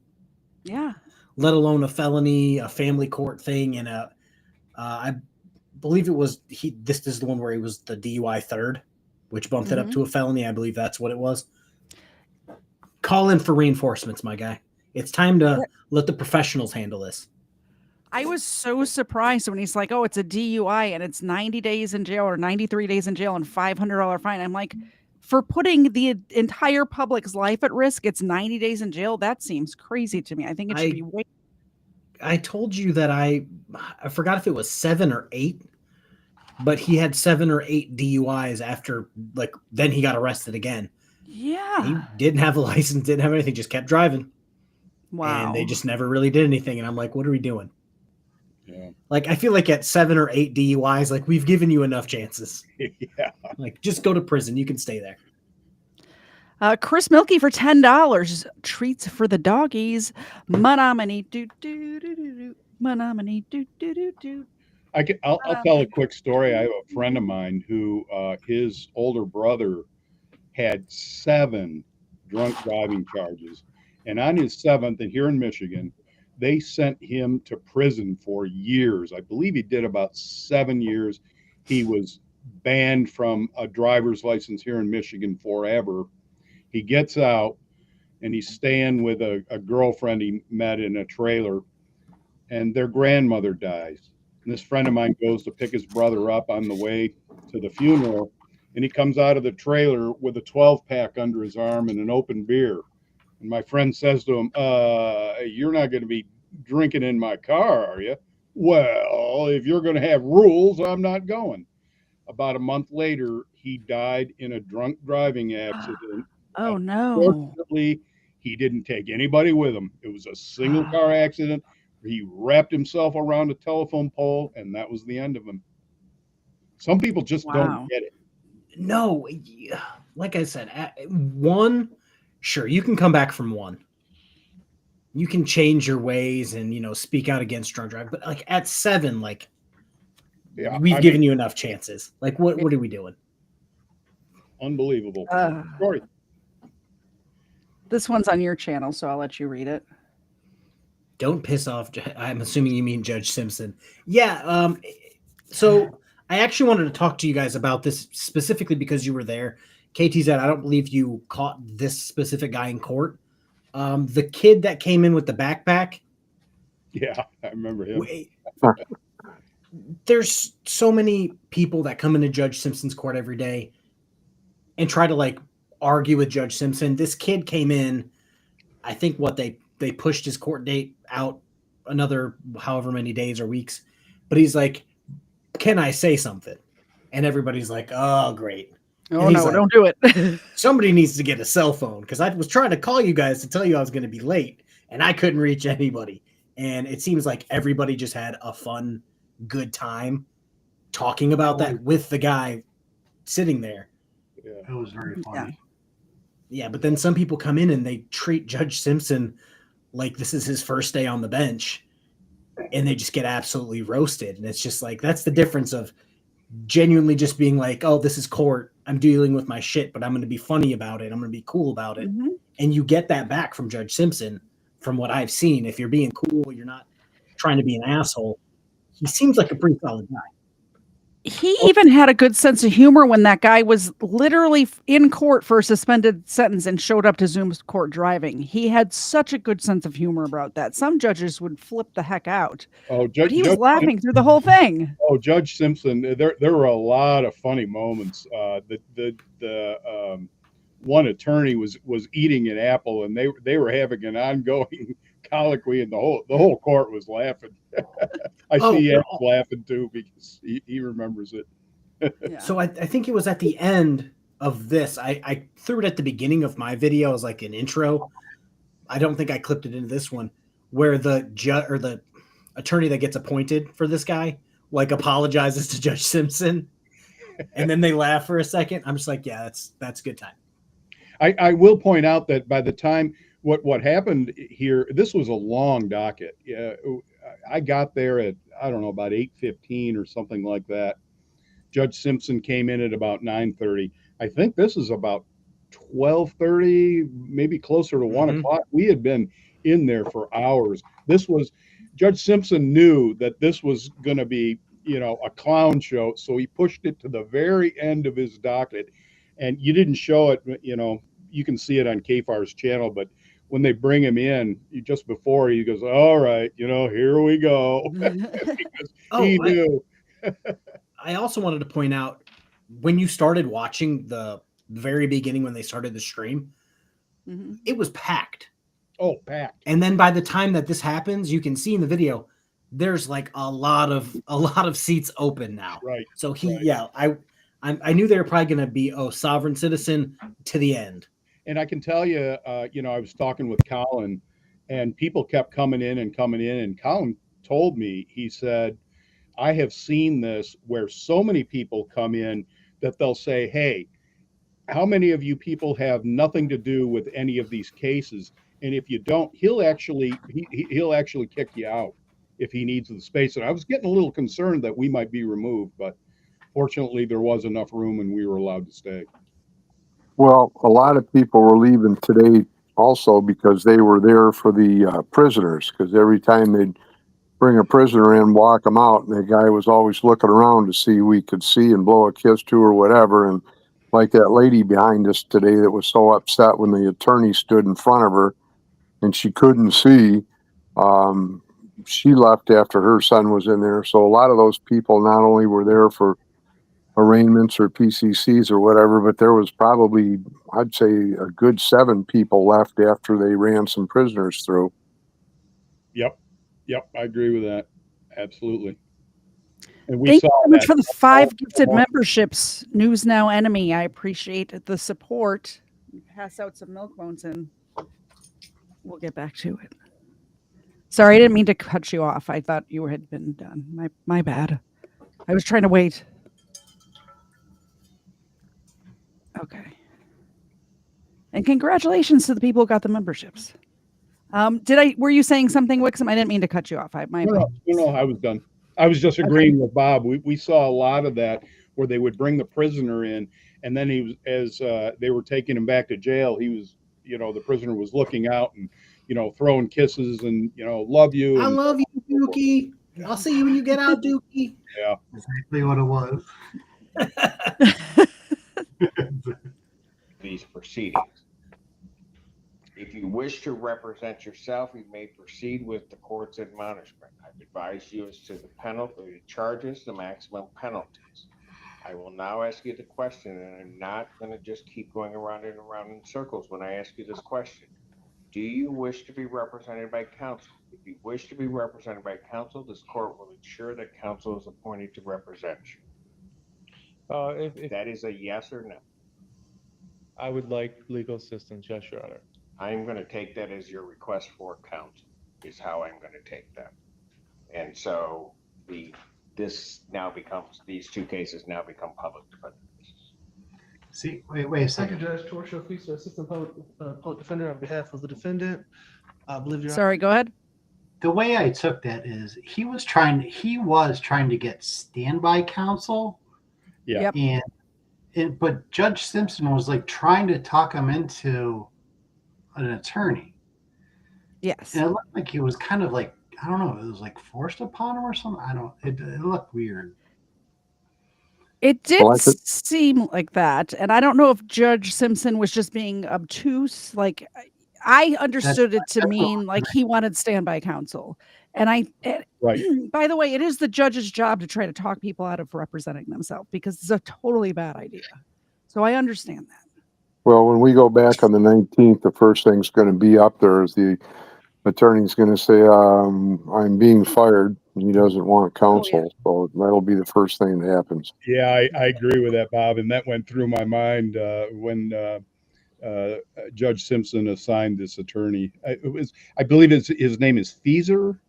Yeah. Let alone a felony, a family court thing, and I believe it was this is the one where he was the DUI third, which bumped it up to a felony. I believe that's what it was. Call in for reinforcements, my guy. It's time to let the professionals handle this. I was so surprised when he's like, "Oh, it's a DUI and it's 90 days in jail or 93 days in jail and $500 fine." I'm like, for putting the entire public's life at risk, it's 90 days in jail. That seems crazy to me. I think it should be way. I told you that I forgot if it was 7 or 8, but he had 7 or 8 DUIs after, like, then he got arrested again. Yeah. He didn't have a license, didn't have anything, just kept driving. Wow. And they just never really did anything. And I'm like, what are we doing? Yeah. Like, I feel like at 7 or 8 DUIs, like, we've given you enough chances. Yeah. Like, just go to prison. You can stay there. Chris Milkey for $10. Treats for the doggies. Manominee do do do do do. Manominee do do do do. I'll tell a quick story. I have a friend of mine who his older brother had 7 drunk driving charges, and on his 7th, and here in Michigan, they sent him to prison for years. I believe he did about 7 years. He was banned from a driver's license here in Michigan forever. He gets out and he's staying with a girlfriend he met in a trailer, and their grandmother dies. And this friend of mine goes to pick his brother up on the way to the funeral, and he comes out of the trailer with a 12-pack under his arm and an open beer. And my friend says to him, "You're not going to be drinking in my car, are you?" "Well, if you're going to have rules, I'm not going." About a month later, he died in a drunk driving accident. Oh, no. Fortunately, he didn't take anybody with him. It was a single car accident. He wrapped himself around a telephone pole, and that was the end of him. Some people just don't get it. No, like I said, at 1, sure, you can come back from 1. You can change your ways and, speak out against drunk driving. But, like, at 7, like, we've given you enough chances. Like, what are we doing? Unbelievable story. This one's on your channel, so I'll let you read it. Don't piss off. I'm assuming you mean Judge Simpson. Yeah. So I actually wanted to talk to you guys about this specifically because you were there. KTZ, I don't believe you caught this specific guy in court. The kid that came in with the backpack. Yeah, I remember him. There's so many people that come into Judge Simpson's court every day and try to, like, argue with Judge Simpson. This kid came in, I think they pushed his court date out another however many days or weeks, but he's like, "Can I say something?" And everybody's like, "Oh, great." Oh, no, like, don't do it. Somebody needs to get a cell phone, because I was trying to call you guys to tell you I was going to be late, and I couldn't reach anybody. And it seems like everybody just had a fun, good time talking about that with the guy sitting there. Yeah. It was very funny. Yeah, but then some people come in and they treat Judge Simpson like this is his first day on the bench, and they just get absolutely roasted. And it's just like, that's the difference of genuinely just being like, "Oh, this is court. I'm dealing with my shit, but I'm going to be funny about it. I'm going to be cool about it." Mm-hmm. And you get that back from Judge Simpson from what I've seen. If you're being cool, you're not trying to be an asshole. He seems like a pretty solid guy. He even had a good sense of humor when that guy was literally in court for a suspended sentence and showed up to Zoom's court driving. He had such a good sense of humor about that. Some judges would flip the heck out. Oh, but he was laughing through the whole thing. Oh, Judge Simpson, there were a lot of funny moments. The one attorney was eating an apple, and they were having an ongoing colloquy, and the whole court was laughing. I see Ed laughing too, because he remembers it. Yeah. So I think it was at the end of this. I threw it at the beginning of my video as like an intro. I don't think I clipped it into this one, where the judge or the attorney that gets appointed for this guy like apologizes to Judge Simpson, and then they laugh for a second. I'm just like, yeah, that's a good time. I will point out that by the time what happened here, this was a long docket. I got there at, I don't know, about 8:15 or something like that. Judge Simpson came in at about 9:30. I think this is about 12:30, maybe closer to 1 o'clock. We had been in there for hours. This was, Judge Simpson knew that this was going to be, a clown show. So he pushed it to the very end of his docket. And you didn't show it, you can see it on KFARR's channel, but when they bring him in, just before, he goes, all right, here we go. He knew. I also wanted to point out, when you started watching the very beginning, when they started the stream, it was packed. Oh, packed. And then by the time that this happens, you can see in the video, there's like a lot of seats open now. Right. So I knew they were probably going to be sovereign citizen to the end. And I can tell you, I was talking with Colin, and people kept coming in, and Colin told me, he said, I have seen this where so many people come in that they'll say, hey, how many of you people have nothing to do with any of these cases? And if you don't, he'll actually kick you out if he needs the space. And I was getting a little concerned that we might be removed, but fortunately there was enough room and we were allowed to stay. Well, a lot of people were leaving today also because they were there for the prisoners, because every time they'd bring a prisoner in, walk them out, and the guy was always looking around to see who he could see and blow a kiss to or whatever. And like that lady behind us today that was so upset when the attorney stood in front of her and she couldn't see, she left after her son was in there. So a lot of those people not only were there for arraignments or PCCs or whatever, but there was probably, I'd say, a good 7 people left after they ran some prisoners through. Yep, I agree with that. Absolutely. And we Thank you saw so much that for the 5 gifted memberships. News Now Enemy. I appreciate the support. Pass out some milk bones and we'll get back to it. Sorry, I didn't mean to cut you off. I thought you had been done. My bad. I was trying to wait. Okay. And congratulations to the people who got the memberships. Were you saying something, Wixom? I didn't mean to cut you off. No, I was done. I was just agreeing with Bob. We saw a lot of that where they would bring the prisoner in, and then as they were taking him back to jail, he was, the prisoner was looking out and, throwing kisses and, love you. I love you, Dookie. I'll see you when you get out, Dookie. Yeah. Exactly what it was. These proceedings. If you wish to represent yourself, you may proceed with the court's admonishment. I've advised you as to the penalty, the charges, the maximum penalties. I will now ask you the question, and I'm not going to just keep going around and around in circles when I ask you this question. Do you wish to be represented by counsel? If you wish to be represented by counsel, this court will ensure that counsel is appointed to represent you. If that is a yes or no. I would like legal assistance, yes, Your Honor. I'm going to take that as your request for counsel, is how I'm going to take that. And so these 2 cases now become public defender cases. See, wait a second. Judge Torshio Fisa, Assistant Public Defender on behalf of the defendant. I believe you're Sorry, go ahead. The way I took that is he was trying to get standby counsel. Yeah. Yep. But Judge Simpson was like trying to talk him into an attorney. Yes. And it looked like he was kind of like, I don't know, it was like forced upon him or something. It looked weird. It did seem like that. And I don't know if Judge Simpson was just being obtuse. Like, I understood it to mean like he wanted standby counsel. And right. By the way, it is the judge's job to try to talk people out of representing themselves because it's a totally bad idea. So I understand that. Well, when we go back on the 19th, the first thing's going to be up there is the attorney's going to say, I'm being fired. He doesn't want counsel. So that'll be the first thing that happens. Yeah, I agree with that, Bob. And that went through my mind when Judge Simpson assigned this attorney. I believe his name is Feeser.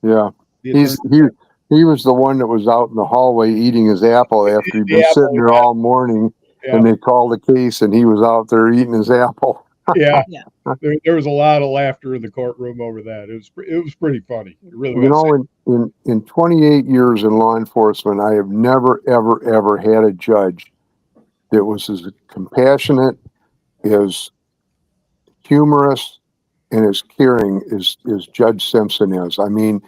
Yeah. He was the one that was out in the hallway eating his apple after he'd been sitting there all morning. Yeah. And they called the case and he was out there eating his apple. Yeah, Yeah. there was a lot of laughter in the courtroom over that. It was pretty funny. It really You was. know, in 28 years in law enforcement, I have never, ever, ever had a judge that was as compassionate, as humorous, and as caring as Judge Simpson is. I mean,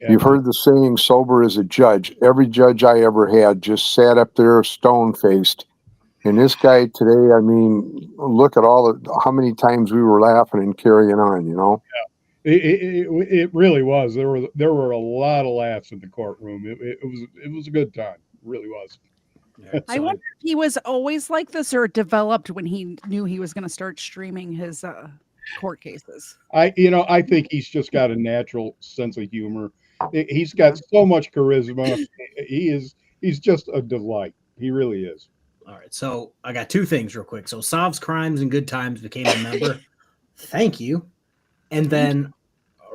you've heard the saying, sober as a judge. Every judge I ever had just sat up there stone faced. And this guy today, I mean, look at how many times we were laughing and carrying on, you know? It really was. There were a lot of laughs in the courtroom. It was a good time. It really was. I wonder if he was always like this or it developed when he knew he was going to start streaming his court cases. I think he's just got a natural sense of humor. He's got so much charisma. He's just a delight. He really is. All right, so I got two things real quick. So Solves Crimes and Good Times became a member. Thank you. And then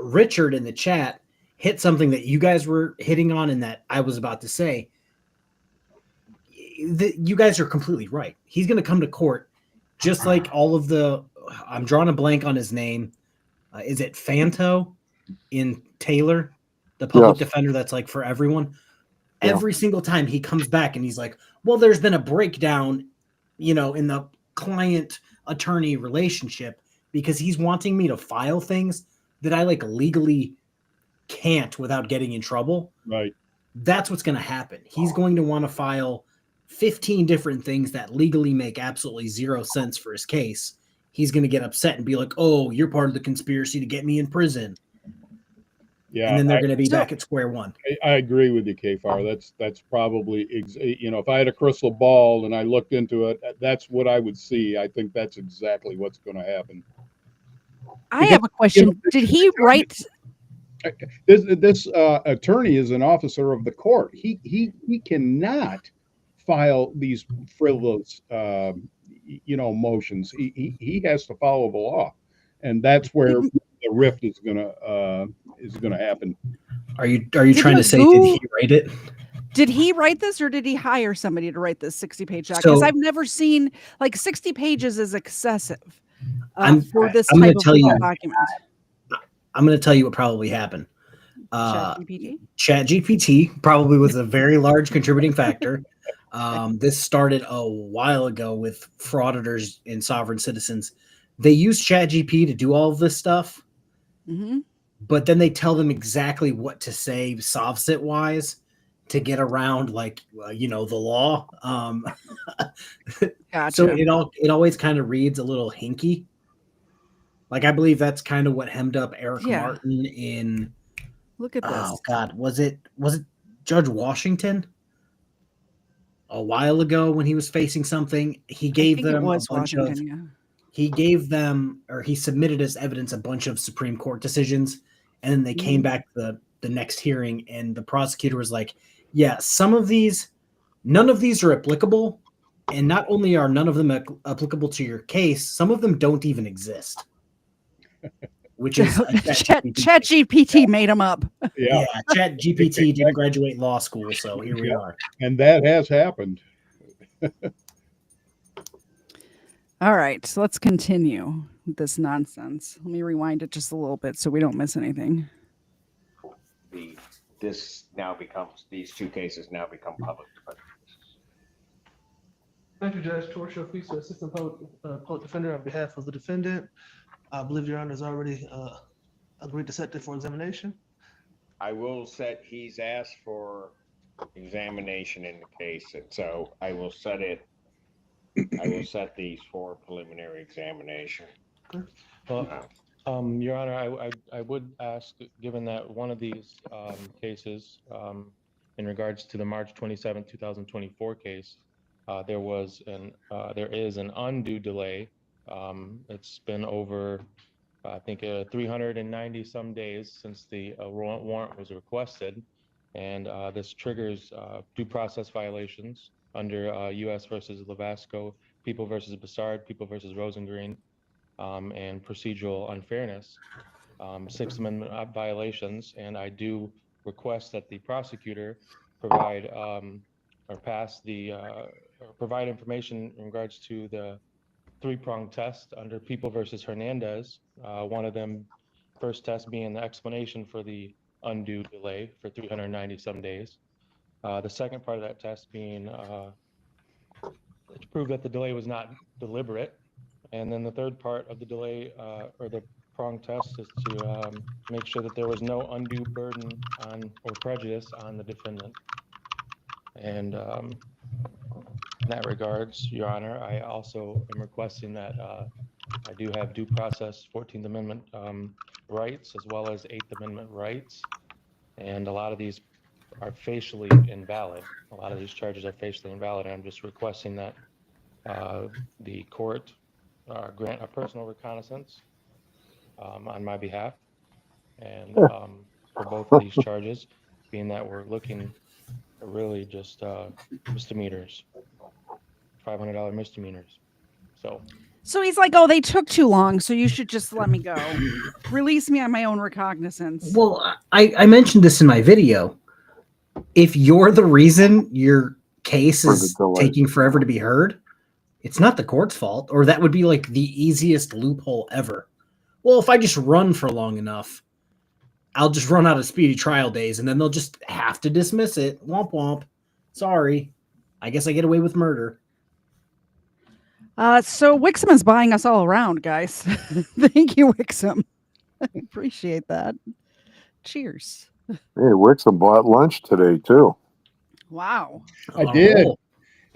Richard in the chat hit something that you guys were hitting on and that I was about to say. You guys are completely right. He's going to come to court just like all of the – I'm drawing a blank on his name. Is it Fanto in Taylor, the public defender that's like for everyone? Yeah. Every single time he comes back and he's like, well, there's been a breakdown, in the client-attorney relationship because he's wanting me to file things that I like legally can't without getting in trouble. Right. That's what's going to happen. He's going to want to file 15 different things that legally make absolutely zero sense for his case. He's going to get upset and be like, oh, you're part of the conspiracy to get me in prison. Yeah. And then they're going to be back at square one. I agree with you, KFARR. That's probably, if I had a crystal ball and I looked into it, that's what I would see. I think that's exactly what's going to happen. I have a question. Did he write? This attorney is an officer of the court. He cannot file these frivolous, motions. He has to follow the law, and that's where the rift is gonna happen. Are you trying to say did he write it? Did he write this, or did he hire somebody to write this 60-page doc? Because I've never seen 60 pages is excessive for this type of legal document. I'm going to tell you what probably happened. ChatGPT probably was a very large contributing factor. This started a while ago with frauditors and sovereign citizens. They use ChatGPT to do all of this stuff, but then they tell them exactly what to say, SovCit wise, to get around the law. Gotcha. So it always kind of reads a little hinky. I believe that's kind of what hemmed up Eric Martin in. Look at this. Oh God, was it Judge Washington? A while ago when he was facing something, he gave them a bunch of. Yeah. He gave them, or he submitted as evidence a bunch of Supreme Court decisions, and then they came back the next hearing, and the prosecutor was like, "Yeah, none of these are applicable, and not only are none of them applicable to your case, some of them don't even exist." Which is ChatGPT made them up. Yeah, ChatGPT didn't graduate law school, so here we are. And that has happened. All right, so let's continue with this nonsense. Let me rewind it just a little bit so we don't miss anything. These two cases now become public defenders. Thank you, Judge Torshio Fisa, Assistant Public Defender on behalf of the defendant. I believe Your Honor has already agreed to set it for examination. He's asked for examination in the case, and so I will set these for preliminary examination. Okay. Your Honor, I would ask, given that one of these cases, in regards to the March 27, 2024 case, there is an undue delay. It's been over, I think, 390 some days since the warrant was requested, and this triggers due process violations under U.S. versus Levasco, People versus Bassard, People versus Rosengreen, and procedural unfairness, Sixth Amendment violations, and I do request that the prosecutor provide provide information in regards to the three-pronged test under People versus Hernandez. One of them, first test being the explanation for the undue delay for 390 some days. The second part of that test being to prove that the delay was not deliberate. And then the third part of the delay or the prong test is to make sure that there was no undue burden on or prejudice on the defendant. And in that regards, Your Honor, I also am requesting that I do have due process 14th Amendment rights as well as 8th Amendment rights. And a lot of these are facially invalid. A lot of these charges are facially invalid. And I'm just requesting that the court grant a personal reconnaissance on my behalf. And for both of these charges, being that we're looking at really just misdemeanors, $500 misdemeanors. So he's like, oh, they took too long, so you should just let me go. Release me on my own recognizance. Well, I mentioned this in my video. If you're the reason your case is taking forever to be heard, it's not the court's fault, or that would be like the easiest loophole ever. Well, if I just run for long enough, I'll just run out of speedy trial days, and then they'll just have to dismiss it. Womp womp. Sorry. I guess I get away with murder. So Wixom is buying us all around, guys. Thank you, Wixom. Appreciate that. Cheers. Hey, Wixom bought lunch today too. Wow. I did.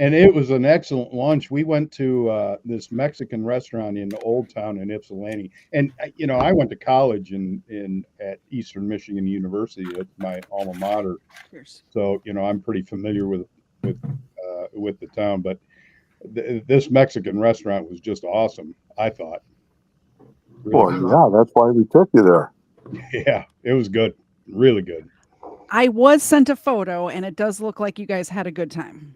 And it was an excellent lunch. We went to this Mexican restaurant in Old Town in Ypsilanti. And, you know, I went to college at Eastern Michigan University. That's my alma mater. Cheers. So, you know, I'm pretty familiar with the town. But this Mexican restaurant was just awesome, I thought. Really. Well, yeah, that's why we took you there. Yeah, it was good. Really good. I was sent a photo, and it does look like you guys had a good time.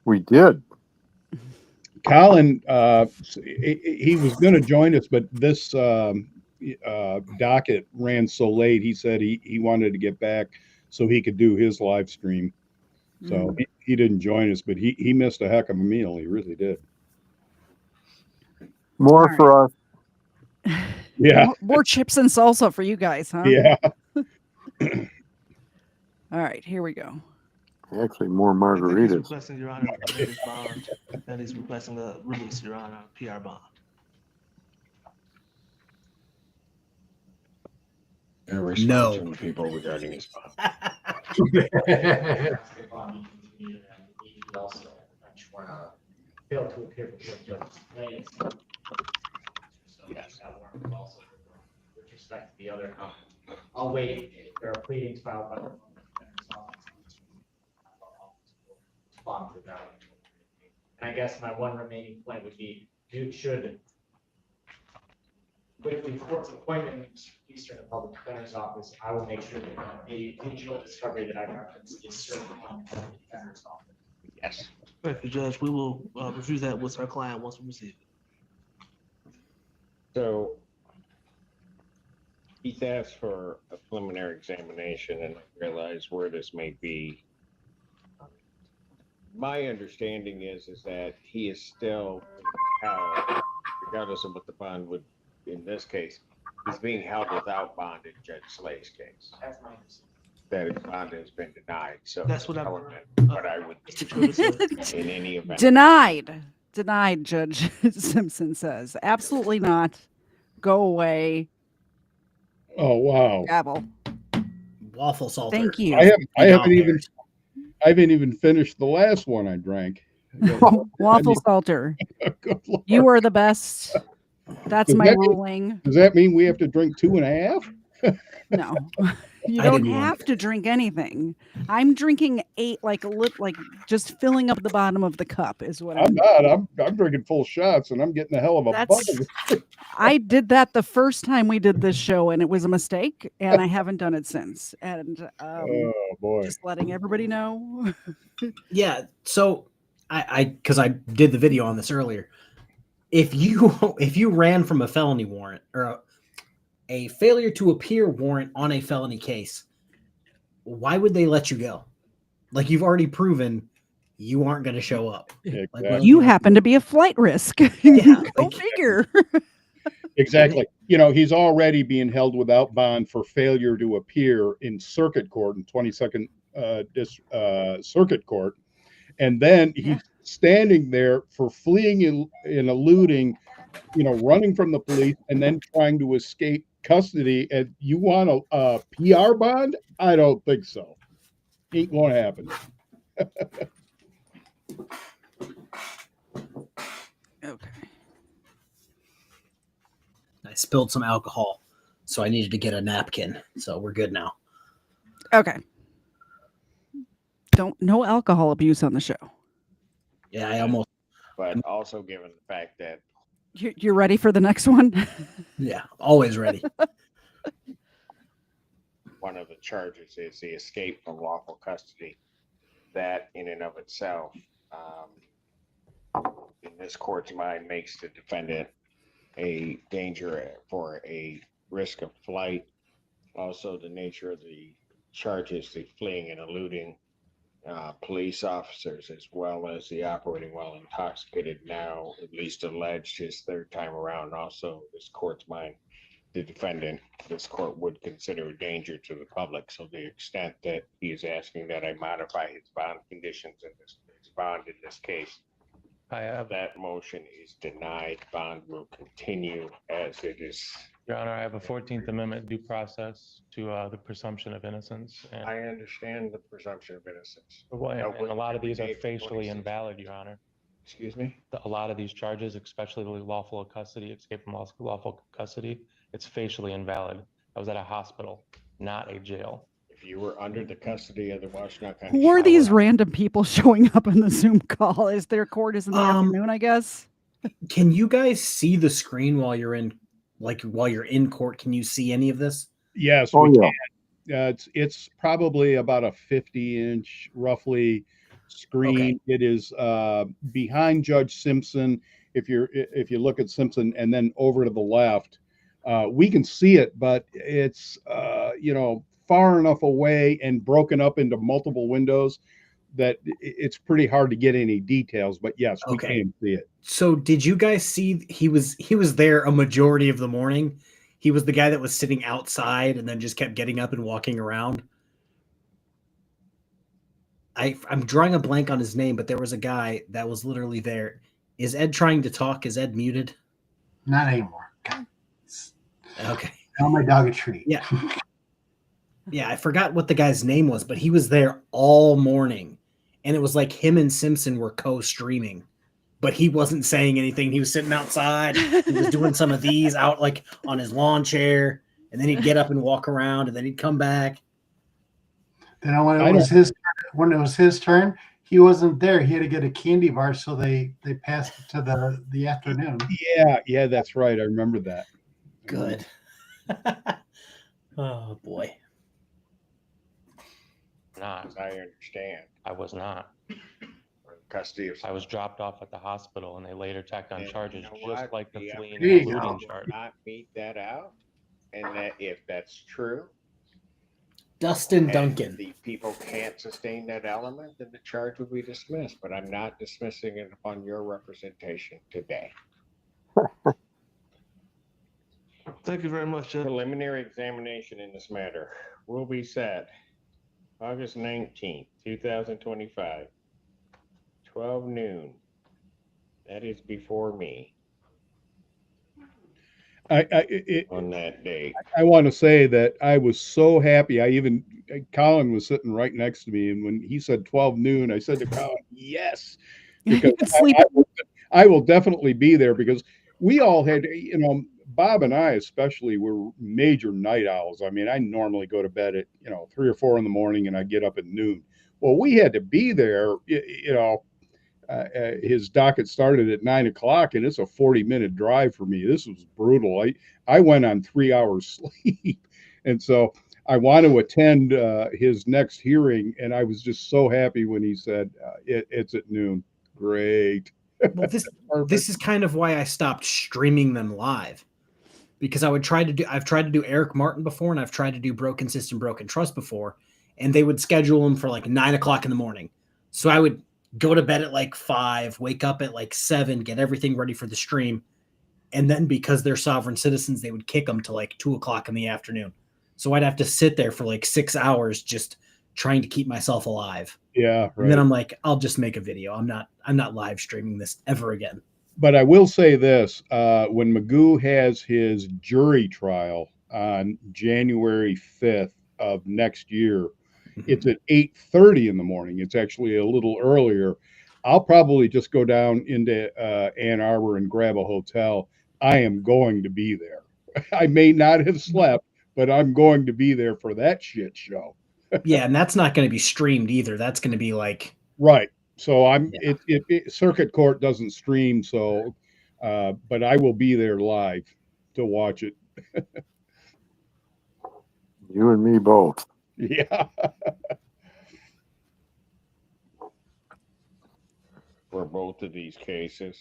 We did. Colin, he was going to join us, but this docket ran so late. He said he wanted to get back so he could do his live stream. So he didn't join us, but he missed a heck of a meal. He really did. More for us. Yeah. More chips and salsa for you guys, huh? Yeah. All right, here we go. Actually, more He's margaritas. requesting, Your Honor, his bond, and he's requesting the release, Your Honor, PR bond. A response No. from the people regarding his bond. Failed to appear before Judge Lane. Yes. With respect to the other, I'll wait. If there are pleadings filed by the defender's office, I'll respond to that. And I guess my one remaining point would be, with the court's appointment in Eastern Public Defender's Office, I will make sure that the digital discovery that I referenced is certified by the defender's office. Yes. Thank you, Judge. We will review that with our client once we receive it. So he's asked for a preliminary examination, and I realize where this may be. My understanding is that he is still held, regardless of what the bond would, in this case, he's being held without bond in Judge Slay's case. That's my understanding. That his bond has been denied, so. That's what I'm- element, but I would, in any event. Denied, Judge Simpson says. Absolutely not. Go away. Oh, wow. Gavel. Waffle salter. Thank you. I haven't even finished the last one I drank. Waffle salter. Good Lord. You are the best. That's Does my that mean- ruling. Does that mean we have to drink 2.5? No, you I don't didn't want have to drink anything. I'm drinking 8, like just filling up the bottom of the cup is what I'm not. I'm drinking full shots, and I'm getting a hell of a That's- buzz. I did that the first time we did this show, and it was a mistake, and I haven't done it since. And Oh boy. just letting everybody know. Yeah. So because I did the video on this earlier. If you ran from a felony warrant or a failure to appear warrant on a felony case, why would they let you go? Like, you've already proven you aren't going to show up. Exactly. You happen to be a flight risk. Yeah, Go like- figure. Exactly. You know, he's already being held without bond for failure to appear in circuit court in 22nd Circuit Court. And then he's standing there for fleeing and eluding, you know, running from the police and then trying to escape custody. And you want a PR bond? I don't think so. Ain't going to happen. Okay. I spilled some alcohol, so I needed to get a napkin. So we're good now. Okay. No alcohol abuse on the show. Yeah, I almost. But also given the fact that You're ready for the next one? Yeah, always ready. one of the charges is the escape from lawful custody, that in and of itself, in this court's mind, makes the defendant a danger for a risk of flight. Also, the nature of the charges, the fleeing and eluding police officers, as well as the operating while intoxicated, now at least alleged his third time around. Also, this court's mind, the defendant, this court would consider a danger to the public. So the extent that he is asking that I modify his bond conditions in his bond in this case, I have, that motion is denied. Bond will continue as it is. Your Honor, I have a 14th Amendment due process to the presumption of innocence. And, I understand the presumption of innocence. and a lot of these are facially invalid, Your Honor. Excuse me? A lot of these charges, especially the lawful custody, escape from lawful custody, it's facially invalid. I was at a hospital, not a jail. If you were under the custody of the Washtenaw County. Who are these Sheriff, random people showing up on the Zoom call? Is their court is in the afternoon, I guess? Can you guys see the screen while you're in court? Can you see any of this? Yes, Oh, we yeah. can. It's probably about a 50-inch roughly screen. Okay. It is behind Judge Simpson. If you look at Simpson and then over to the left, we can see it, but it's far enough away and broken up into multiple windows that it's pretty hard to get any details. But yes, we Okay. can see it. So did you guys see he was there a majority of the morning? He was the guy that was sitting outside and then just kept getting up and walking around. I'm drawing a blank on his name, but there was a guy that was literally there. Is Ed trying to talk? Is Ed muted? Not anymore. Okay. Tell my dog a treat. Yeah. Yeah, I forgot what the guy's name was, but he was there all morning. And it was like him and Simpson were co-streaming. But he wasn't saying anything. He was sitting outside. He was doing some of these out like on his lawn chair. And then he'd get up and walk around, and then he'd come back. Then when it was his turn, he wasn't there. He had to get a candy bar, so they passed it to the afternoon. Yeah, that's right. I remember that. Good. Oh boy. Not. As I understand, I was not. custody of. I was dropped off at the hospital, and they later tacked on And charges you know just what? like the fleeing there you and go. eluding charge. Not meet that out, and that if that's true, Dustin and Duncan. the people can't sustain that element, then the charge would be dismissed. But I'm not dismissing it upon your representation today. Thank you very much, Judge. Preliminary examination in this matter will be set August 19th, 2025, 12 noon. That is before me on that date. I want to say that I was so happy. Colin was sitting right next to me, and when he said 12 noon, I said to Colin, yes, because You can sleep. I will definitely be there, because we all had, Bob and I especially were major night owls. I mean, I normally go to bed at, 3 or 4 in the morning, and I get up at noon. Well, we had to be there, his docket started at 9 o'clock, and it's a 40-minute drive for me. This was brutal. I went on 3 hours sleep. And so I want to attend his next hearing. And I was just so happy when he said, it's at noon. Great. Well, this is kind of why I stopped streaming them live, because I've tried to do Eric Martin before, and I've tried to do Broken System, Broken Trust before, and they would schedule them for like 9 o'clock in the morning. So go to bed at like 5, wake up at like 7, get everything ready for the stream. And then because they're sovereign citizens, they would kick them to like 2 o'clock in the afternoon. So I'd have to sit there for like 6 hours just trying to keep myself alive. Yeah, right. And then I'm like, I'll just make a video. I'm not live streaming this ever again. But I will say this, when Magoo has his jury trial on January 5th of next year, it's at 8:30 in the morning. It's actually a little earlier. I'll probably just go down into Ann Arbor and grab a hotel. I am going to be there. I may not have slept, but I'm going to be there for that shit show. Yeah, and that's not going to be streamed either. That's going to be like right. So circuit court doesn't stream, so but I will be there live to watch it. You and me both. Yeah. For both of these cases.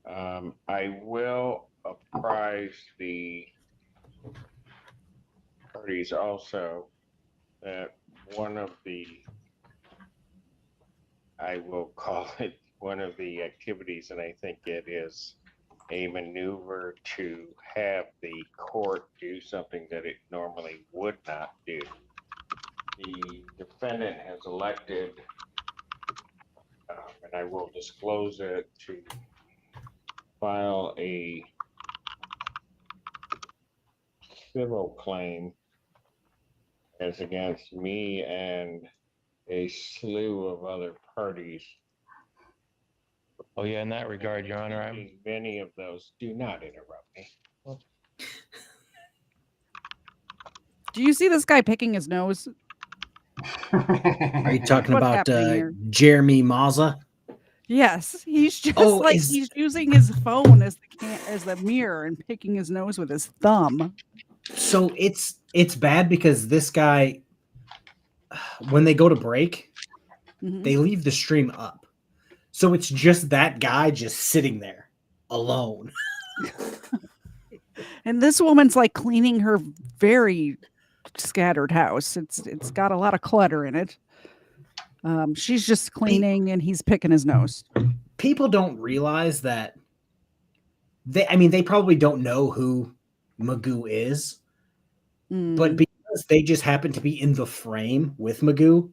I will apprise the parties also that one of the, I will call it one of the activities, and I think it is a maneuver to have the court do something that it normally would not do. The defendant has elected, and I will disclose it, to file a civil claim as against me and a slew of other parties. Oh yeah, in that regard, Your Honor, many of those. Do not interrupt me. Do you see this guy picking his nose? Are you talking What's about happening here? Jeremy Mazza? Yes, he's just he's using his phone as the mirror and picking his nose with his thumb. So it's bad because this guy, when they go to break, they leave the stream up. So it's just that guy just sitting there alone. And this woman's like cleaning her very scattered house. It's got a lot of clutter in it. She's just cleaning and he's picking his nose. People don't realize that they probably don't know who Magoo is, but because they just happen to be in the frame with Magoo,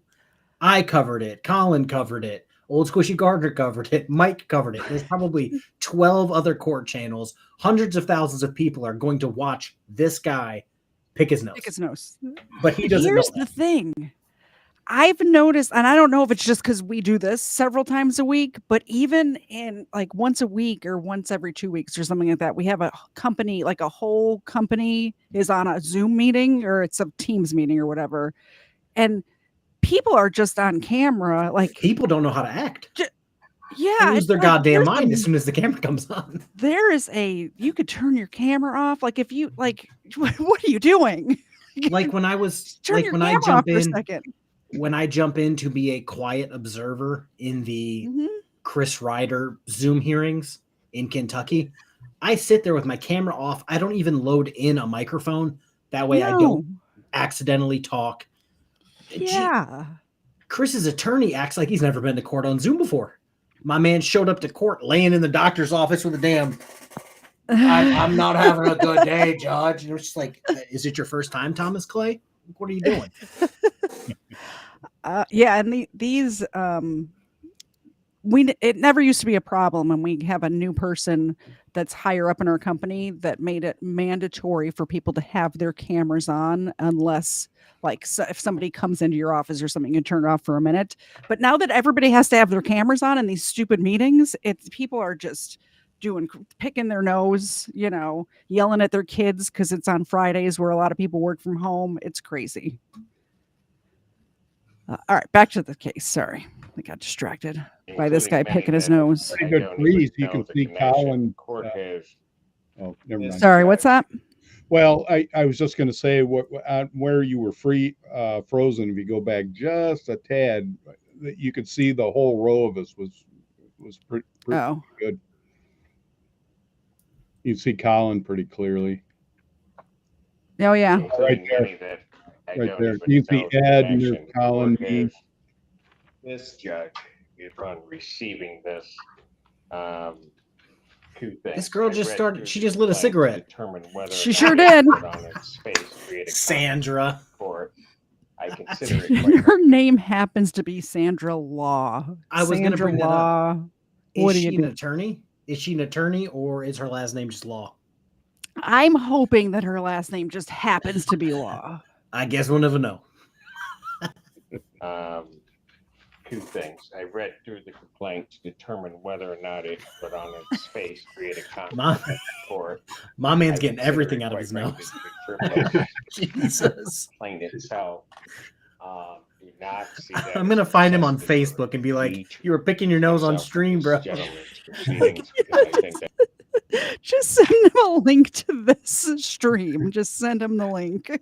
I covered it, Colin covered it, Old Squishy Gardner covered it, Mike covered it. There's probably 12 other court channels. Hundreds of thousands of people are going to watch this guy pick his nose. Pick his nose. But he doesn't know Here's that. the thing. I've noticed, and I don't know if it's just because we do this several times a week, but even in like once a week or once every 2 weeks or something like that, we have a company, like a whole company is on a Zoom meeting or it's a Teams meeting or whatever. And people are just on camera. Like people don't know how to act. Yeah. They lose their goddamn mind as soon as the camera comes on. There is you could turn your camera off. Like if you what are you doing? Like when I was when I jump in to be a quiet observer in the Chris Ryder Zoom hearings in Kentucky, I sit there with my camera off. I don't even load in a microphone. That way I don't accidentally talk. Yeah. Chris's attorney acts like he's never been to court on Zoom before. My man showed up to court laying in the doctor's office with a damn, I'm not having a good day, Judge. And it's just like, is it your first time, Thomas Clay? What are you doing? Yeah, and these it never used to be a problem when we have a new person that's higher up in our company that made it mandatory for people to have their cameras on unless if somebody comes into your office or something, you turn it off for a minute. But now that everybody has to have their cameras on in these stupid meetings, people are just picking their nose, yelling at their kids because it's on Fridays where a lot of people work from home. It's crazy. All right, back to the case. Sorry, I got distracted by this guy picking his nose. Pretty good breeze. You can see Colin. Oh, never mind. Sorry, what's that? Well, I was just going to say where you were frozen. If you go back just a tad, you could see the whole row of us was pretty good. You see Colin pretty clearly. Oh yeah, right there. Right there. You see Ed and there's Colin. This judge upon receiving this. Two things. This girl I just read started. through She the just lit a complaint to cigarette. determine whether She or sure not did. to put on its space, create a Sandra. court. I consider it quite Her name happens to be Sandra Law. I was going to Sandra bring that Law. up. What Is do you she an do? attorney? Is she an attorney, or is her last name just Law? I'm hoping that her last name just happens to be Law. I guess we'll never know. two things. I read through the complaint to determine whether or not it put on its face, create a conflict of court. My man's I getting consider everything it out of quite his frankly nose. to be frivolous. Jesus. Complaint itself. Do not see that I'm as going to a find him on necessity for Facebook and be like, me to you were picking your nose on myself from stream, this bro. gentleman's proceedings, because I think that Just send him a link to this stream. Just send him the link.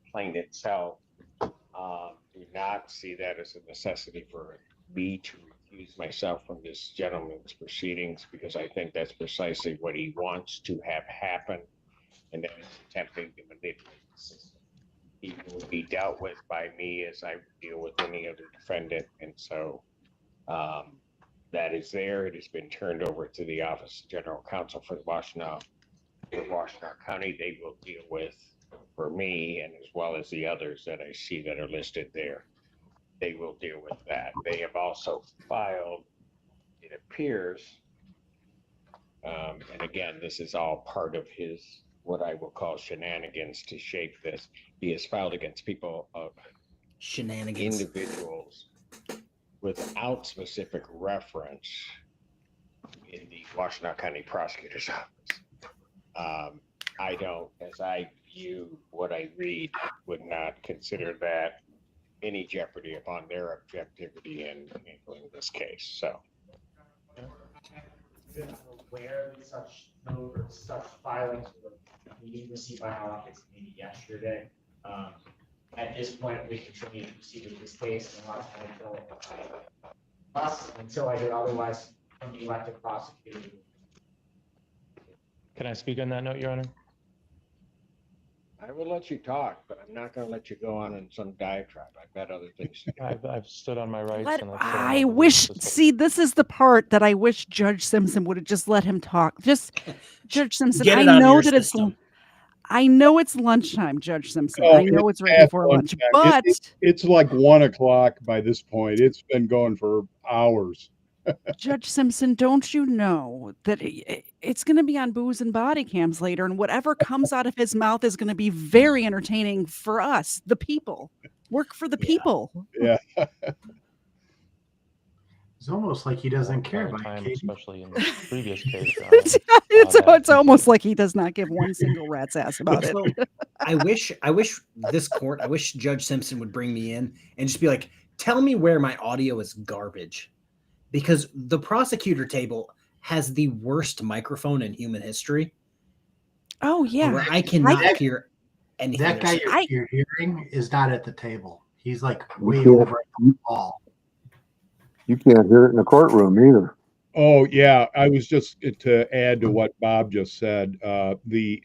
complaint itself, do not see that as a necessity for me to recuse myself from this gentleman's proceedings, because I think that's precisely what he wants to have happen, and that is attempting to manipulate the system. He will be dealt with by me as I deal with any other defendant, and so that is there. It has been turned over to the Office of General Counsel for Washtenaw County. They will deal with, for me, and as well as the others that I see that are listed there, they will deal with that. They have also filed, it appears, and again, this is all part of his, what I will call shenanigans to shape this. He has filed against people of Shenanigans. individuals without specific reference in the Washtenaw County Prosecutor's Office. I don't, as I view what I read, would not consider that any jeopardy upon their objectivity in handling this case. So, I'm aware that such filings were received by our office maybe yesterday. At this point, we continue to proceed with this case until I hear otherwise from the elected prosecutor. Can I speak on that note, Your Honor? I will let you talk, but I'm not going to let you go on in some diatribe. I've got other things to do. I've stood on my rights. Let- and I've stood on I my wish, beliefs. see, this is the part that I wish Judge Simpson would have just let him talk. Just, Judge Simpson, Get I it out of know your that system. I know it's lunchtime, Judge Simpson. Oh, I know it's right past before lunch, lunchtime. but It's like 1 o'clock by this point. It's been going for hours. Judge Simpson, don't you know that it's going to be on booze and body cams later, and whatever comes out of his mouth is going to be very entertaining for us, the people. Work for the Yeah. people. Yeah. It's almost like he doesn't care One about time, Katie. especially in the previous case. Your Honor. It's almost like he does not give one single rat's ass about it. So, I wish Judge Simpson would bring me in and just be like, tell me where my audio is garbage. Because the prosecutor table has the worst microphone in human history. Oh yeah, Where I cannot hear anything. That guy they're saying. you're hearing is not at the table. He's like You way can't- over at the wall. You can't hear it in the courtroom either. Oh, yeah. I was just to add to what Bob just said. The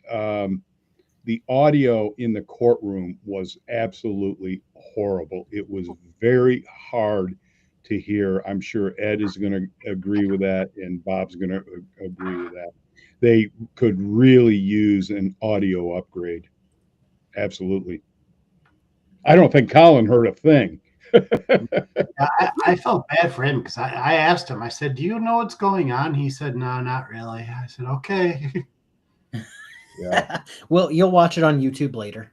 audio in the courtroom was absolutely horrible. It was very hard to hear. I'm sure Ed is going to agree with that, and Bob's going to agree with that. They could really use an audio upgrade. Absolutely. I don't think Colin heard a thing. I felt bad for him because I asked him, I said, do you know what's going on? He said, no, not really. I said, okay. Yeah. Well, you'll watch it on YouTube later.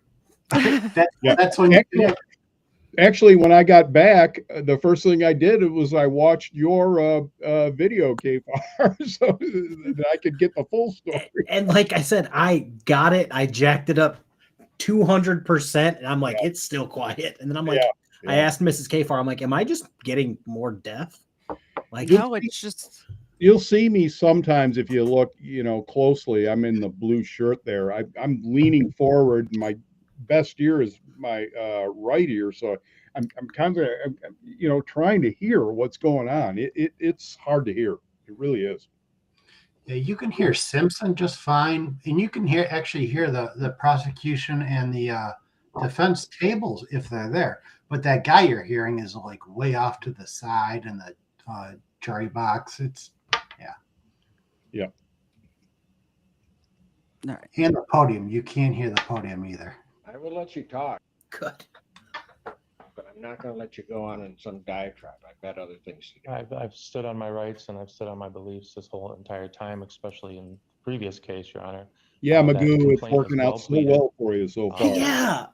That's when Actually, when I got back, the first thing I did was I watched your video, KFARR, so that I could get the full story. And like I said, I got it. I jacked it up 200%, and I'm like, it's still quiet. And then I'm like, I asked Mrs. KFARR, I'm like, am I just getting more deaf? Like, no, it's just. You'll see me sometimes if you look, closely. I'm in the blue shirt there. I'm leaning forward. My best ear is my right ear, so I'm kind of trying to hear what's going on. It's hard to hear. It really is. Yeah, you can hear Simpson just fine, and you can actually hear the prosecution and the defense tables if they're there. But that guy you're hearing is like way off to the side in the jury box. It's Yeah. All right. and the podium. You can't hear the podium either. I will let you talk, Good. but I'm not going to let you go on in some diatribe. I've got other things to do. I've stood on my rights and I've stood on my beliefs this whole entire time, especially in the previous case, Your Honor. Yeah, That Magoo, it's complaint was working out so pleaded. well for you so far. Yeah.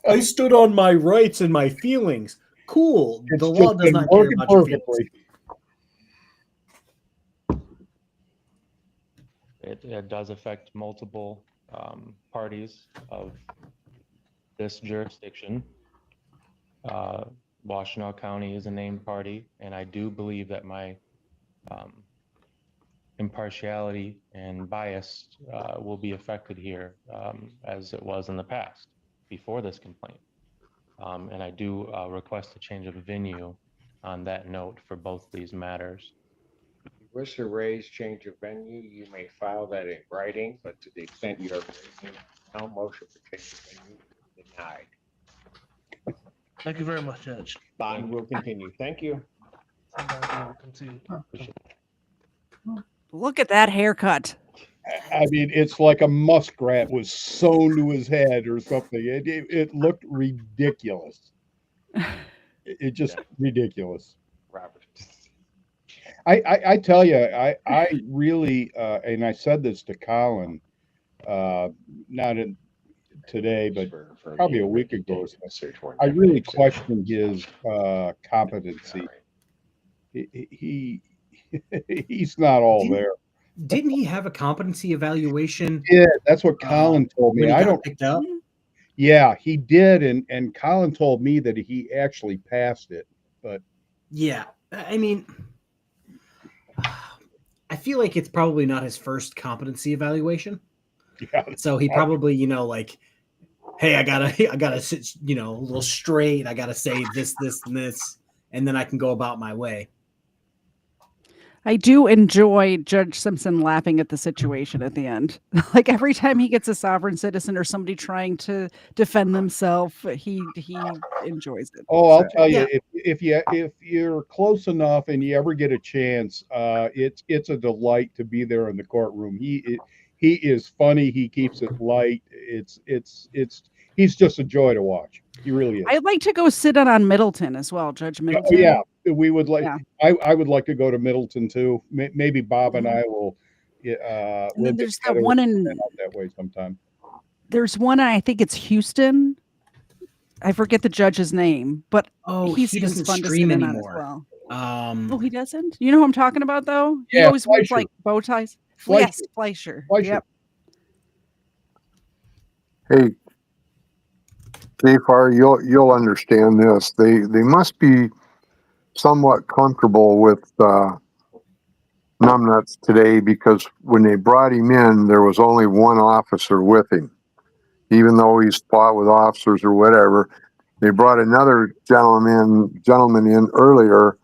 I stood on my rights and my feelings. Cool. It's The law just does been not care working about your feelings. perfectly. It does affect multiple parties of this jurisdiction. Washtenaw County is a named party, and I do believe that my impartiality and bias will be affected here, as it was in the past before this complaint. And I do request a change of venue on that note for both these matters. If you wish to raise change of venue, you may file that in writing, but to the extent you are raising no motion for change of venue is denied. Thank you very much, Judge. Bond will continue. Thank you. Look at that haircut. I mean, it's like a muskrat was sewn to his head or something. It looked ridiculous. It just ridiculous. Robert. I tell you, I really, and I said this to Colin, not today, but probably a week ago. I really questioned his competency. He's not all there. Didn't he have a competency evaluation? Yeah, that's what Colin told me. When he I got don't picked up. Yeah, he did, and Colin told me that he actually passed it. But yeah, I mean, I feel like it's probably not his first competency evaluation. Yeah, so he probably, like, hey, I gotta sit, a little straight. I gotta say this, and this, and then I can go about my way. I do enjoy Judge Simpson laughing at the situation at the end. Like every time he gets a sovereign citizen or somebody trying to defend themselves, he enjoys it. Oh, I'll tell you, if you're close enough and you ever get a chance, it's a delight to be there in the courtroom. He is funny. He keeps it light. He's just a joy to watch. He really is. I'd like to go sit on Middleton as well, Judge Middleton. Yeah, we would like. Yeah. I would like to go to Middleton too. Maybe Bob and I will. We'll there's that one in that way sometime. There's one. I think it's Houston. I forget the judge's name, but he doesn't stream anymore. Oh, he doesn't. You know who I'm talking about, though. Yeah, he always wears Fleischer. like bow ties. Fleischer. Yes, Fleischer. Yep. Hey, KFARR, you'll understand this. They must be somewhat comfortable with numbnuts today, because when they brought him in, there was only one officer with him. Even though he's fought with officers or whatever, they brought another gentleman in earlier.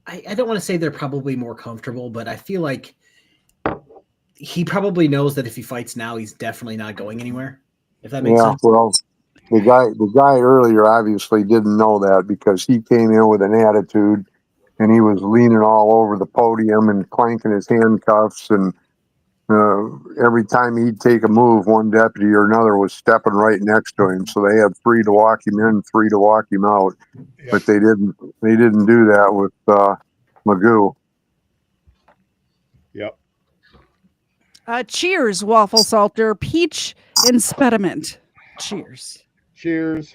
I don't want to say they're probably more comfortable, but I feel like he probably knows that if he fights now, he's definitely not going anywhere. If that makes sense. Well, the guy earlier obviously didn't know that, because he came in with an attitude, and he was leaning all over the podium and clanking his handcuffs, and every time he'd take a move, one deputy or another was stepping right next to him. So they had 3 to walk him in, 3 to walk him out. Yep. But they didn't do that with Magoo. Yep. Cheers, Waffle Salter, Peach Impediment. Cheers. Cheers.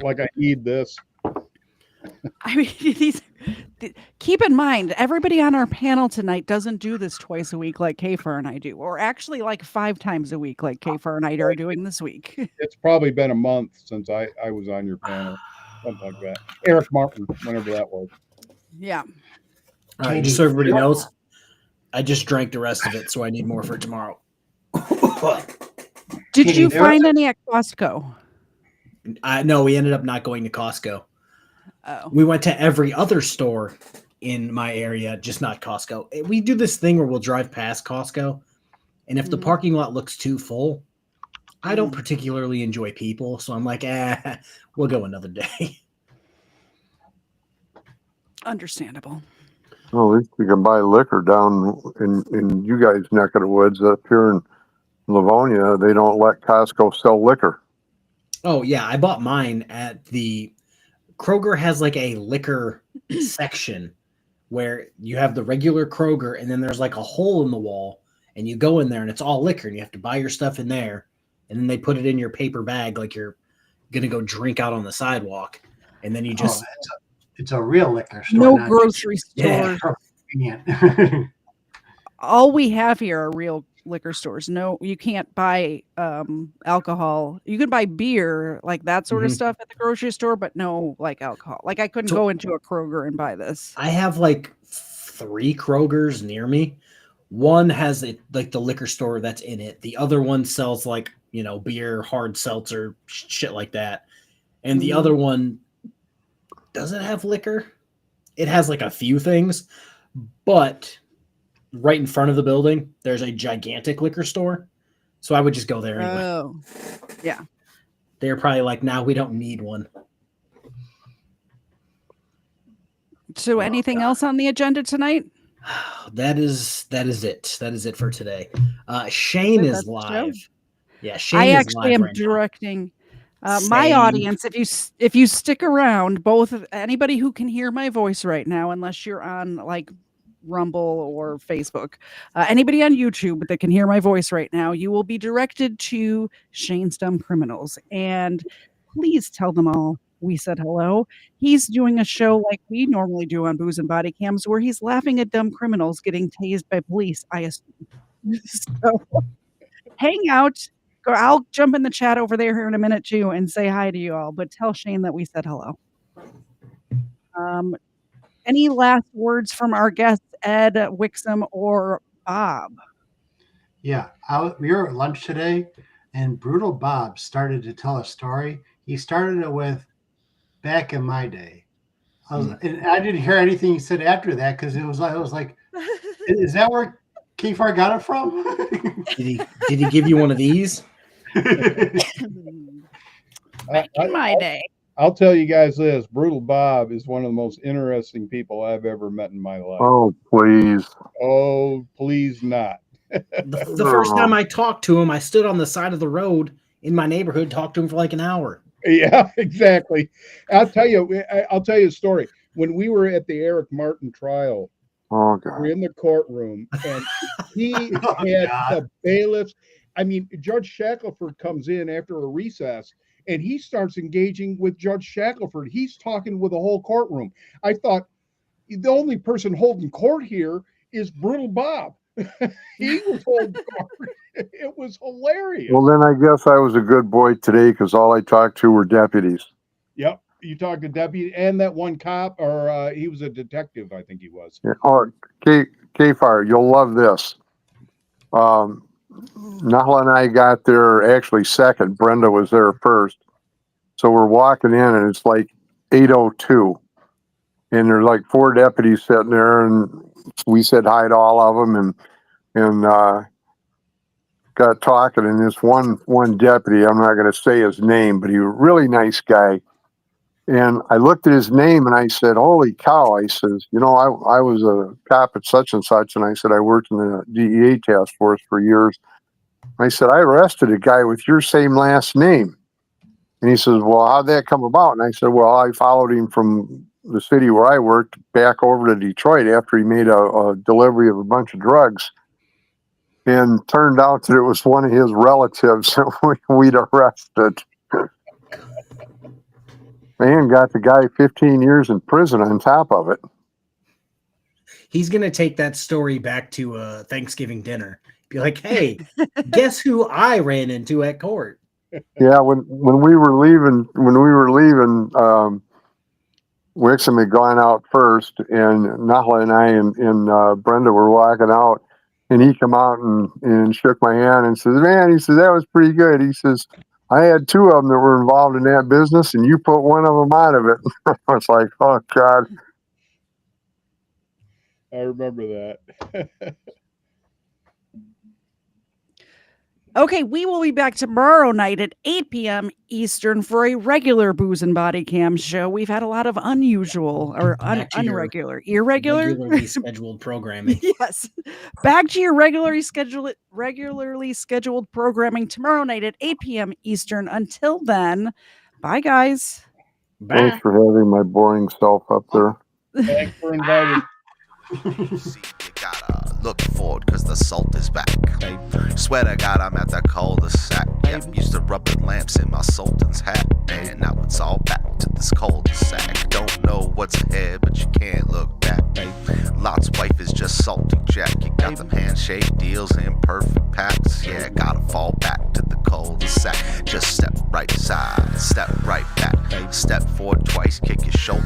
Like I need this. I mean, keep in mind, everybody on our panel tonight doesn't do this twice a week like KFARR and I do, or actually like 5 times a week like KFARR and I are doing this week. It's probably been a month since I was on your panel, something like that. Eric Martin, whenever that was. Yeah. All right, just so everybody knows, I just drank the rest of it, so I need more for tomorrow. Did you find any at Costco? No, we ended up not going to Costco. Oh. We went to every other store in my area, just not Costco. We do this thing where we'll drive past Costco And if the Mhm. parking lot looks too full, I don't particularly enjoy people. So I'm like, we'll go another day. Understandable. Well, at least you can buy liquor down in you guys' neck of the woods up here in Livonia. They don't let Costco sell liquor. Oh, yeah. I bought mine at the Kroger has like a liquor section where you have the regular Kroger and then there's like a hole in the wall and you go in there and it's all liquor and you have to buy your stuff in there and then they put it in your paper bag like you're gonna go drink out on the sidewalk and then you just it's a real liquor store. No not grocery Yeah. stores. Yeah. All we have here are real liquor stores. No, you can't buy alcohol. You can buy beer, like that sort of Mhm. stuff at the grocery store, but no like alcohol. Like I couldn't So- go into a Kroger and buy this. I have like 3 Krogers near me. One has it like the liquor store that's in it. The other one sells like, beer, hard seltzer, shit like that. And the Mhm. other one doesn't have liquor. It has like a few things, but right in front of the building, there's a gigantic liquor store. So I would just go there anyway. Oh. Yeah. They're probably like, now we don't need one. So anything else on the agenda tonight? That is it. That is it for today. Shane That's is the show. live. Yeah, Shane I is actually live am right now. directing my Same. audience. If you stick around, both anybody who can hear my voice right now, unless you're on like Rumble or Facebook, anybody on YouTube that can hear my voice right now, you will be directed to Shane's Dumb Criminals, and please tell them all we said hello. He's doing a show like we normally do on Booze and Body Cams, where he's laughing at dumb criminals getting tased by police. I assume. So hang out. I'll jump in the chat over there here in a minute too and say hi to you all, but tell Shane that we said hello. Any last words from our guests, Ed, Wixom, or Bob? Yeah, we were at lunch today, and Brutal Bob started to tell a story. He started it with back in my day. And I didn't hear anything he said after that because it was like, is that where KFARR got it from? Did he give you one of these? Back in my day. I'll tell you guys this: Brutal Bob is one of the most interesting people I've ever met in my life. Oh, please. Oh, please not. The first time I talked to him, I stood on the side of the road in my neighborhood, talked to him for like an hour. Yeah, exactly. I'll tell you a story. When we were at the Eric Martin trial, Oh, God. we're in the courtroom, and he had the bailiffs. I mean, Judge Shackelford comes in after a recess, and he starts engaging with Judge Shackelford. He's talking with the whole courtroom. I thought the only person holding court here is Brutal Bob. He was holding court. It was hilarious. Well, then I guess I was a good boy today because all I talked to were deputies. Yep. You talked to deputy and that one cop, or he was a detective, I think he was. Yeah. Oh, KFARR, you'll love this. Nahla and I got there actually second. Brenda was there first. So we're walking in and it's like 8:02. And there's like 4 deputies sitting there and we said hi to all of them and got talking. And this one deputy, I'm not going to say his name, but he was a really nice guy. And I looked at his name and I said, holy cow. I says, I was a cop at such and such. And I said, I worked in the DEA task force for years. I said, I arrested a guy with your same last name. And he says, well, how'd that come about? And I said, well, I followed him from the city where I worked back over to Detroit after he made a delivery of a bunch of drugs. And turned out that it was one of his relatives that we'd arrested. And got the guy 15 years in prison on top of it. He's going to take that story back to Thanksgiving dinner. Be like, hey, guess who I ran into at court? Yeah, when we were leaving, Wixom had gone out first, and Nahla and I and Brenda were walking out, and he come out and shook my hand and says, man, he says, that was pretty good. He says, I had 2 of them that were involved in that business, and you put one of them out of it. I was like, oh, God. I remember that. Okay, we will be back tomorrow night at 8 p.m. Eastern for a regular Booze and Body Cam show. We've had a lot of unusual or Back to your irregular. regularly scheduled programming. Yes. Back to your regularly scheduled programming tomorrow night at 8 p.m. Eastern. Until then, bye guys. Thanks for having my boring self up there. Thanks for inviting. You see, you gotta look forward cause the salt is back. Swear to God I'm at the cul-de-sac. Yep, used to rub the lamps in my sultan's hat. And now it's all back to this cul-de-sac. Don't know what's ahead but you can't look back. Lot's wife is just salty Jack. You got them handshake deals in perfect packs. Yeah, gotta fall back to the cul-de-sac. Just step right side, step right back. Step forward twice, kick your shoulder.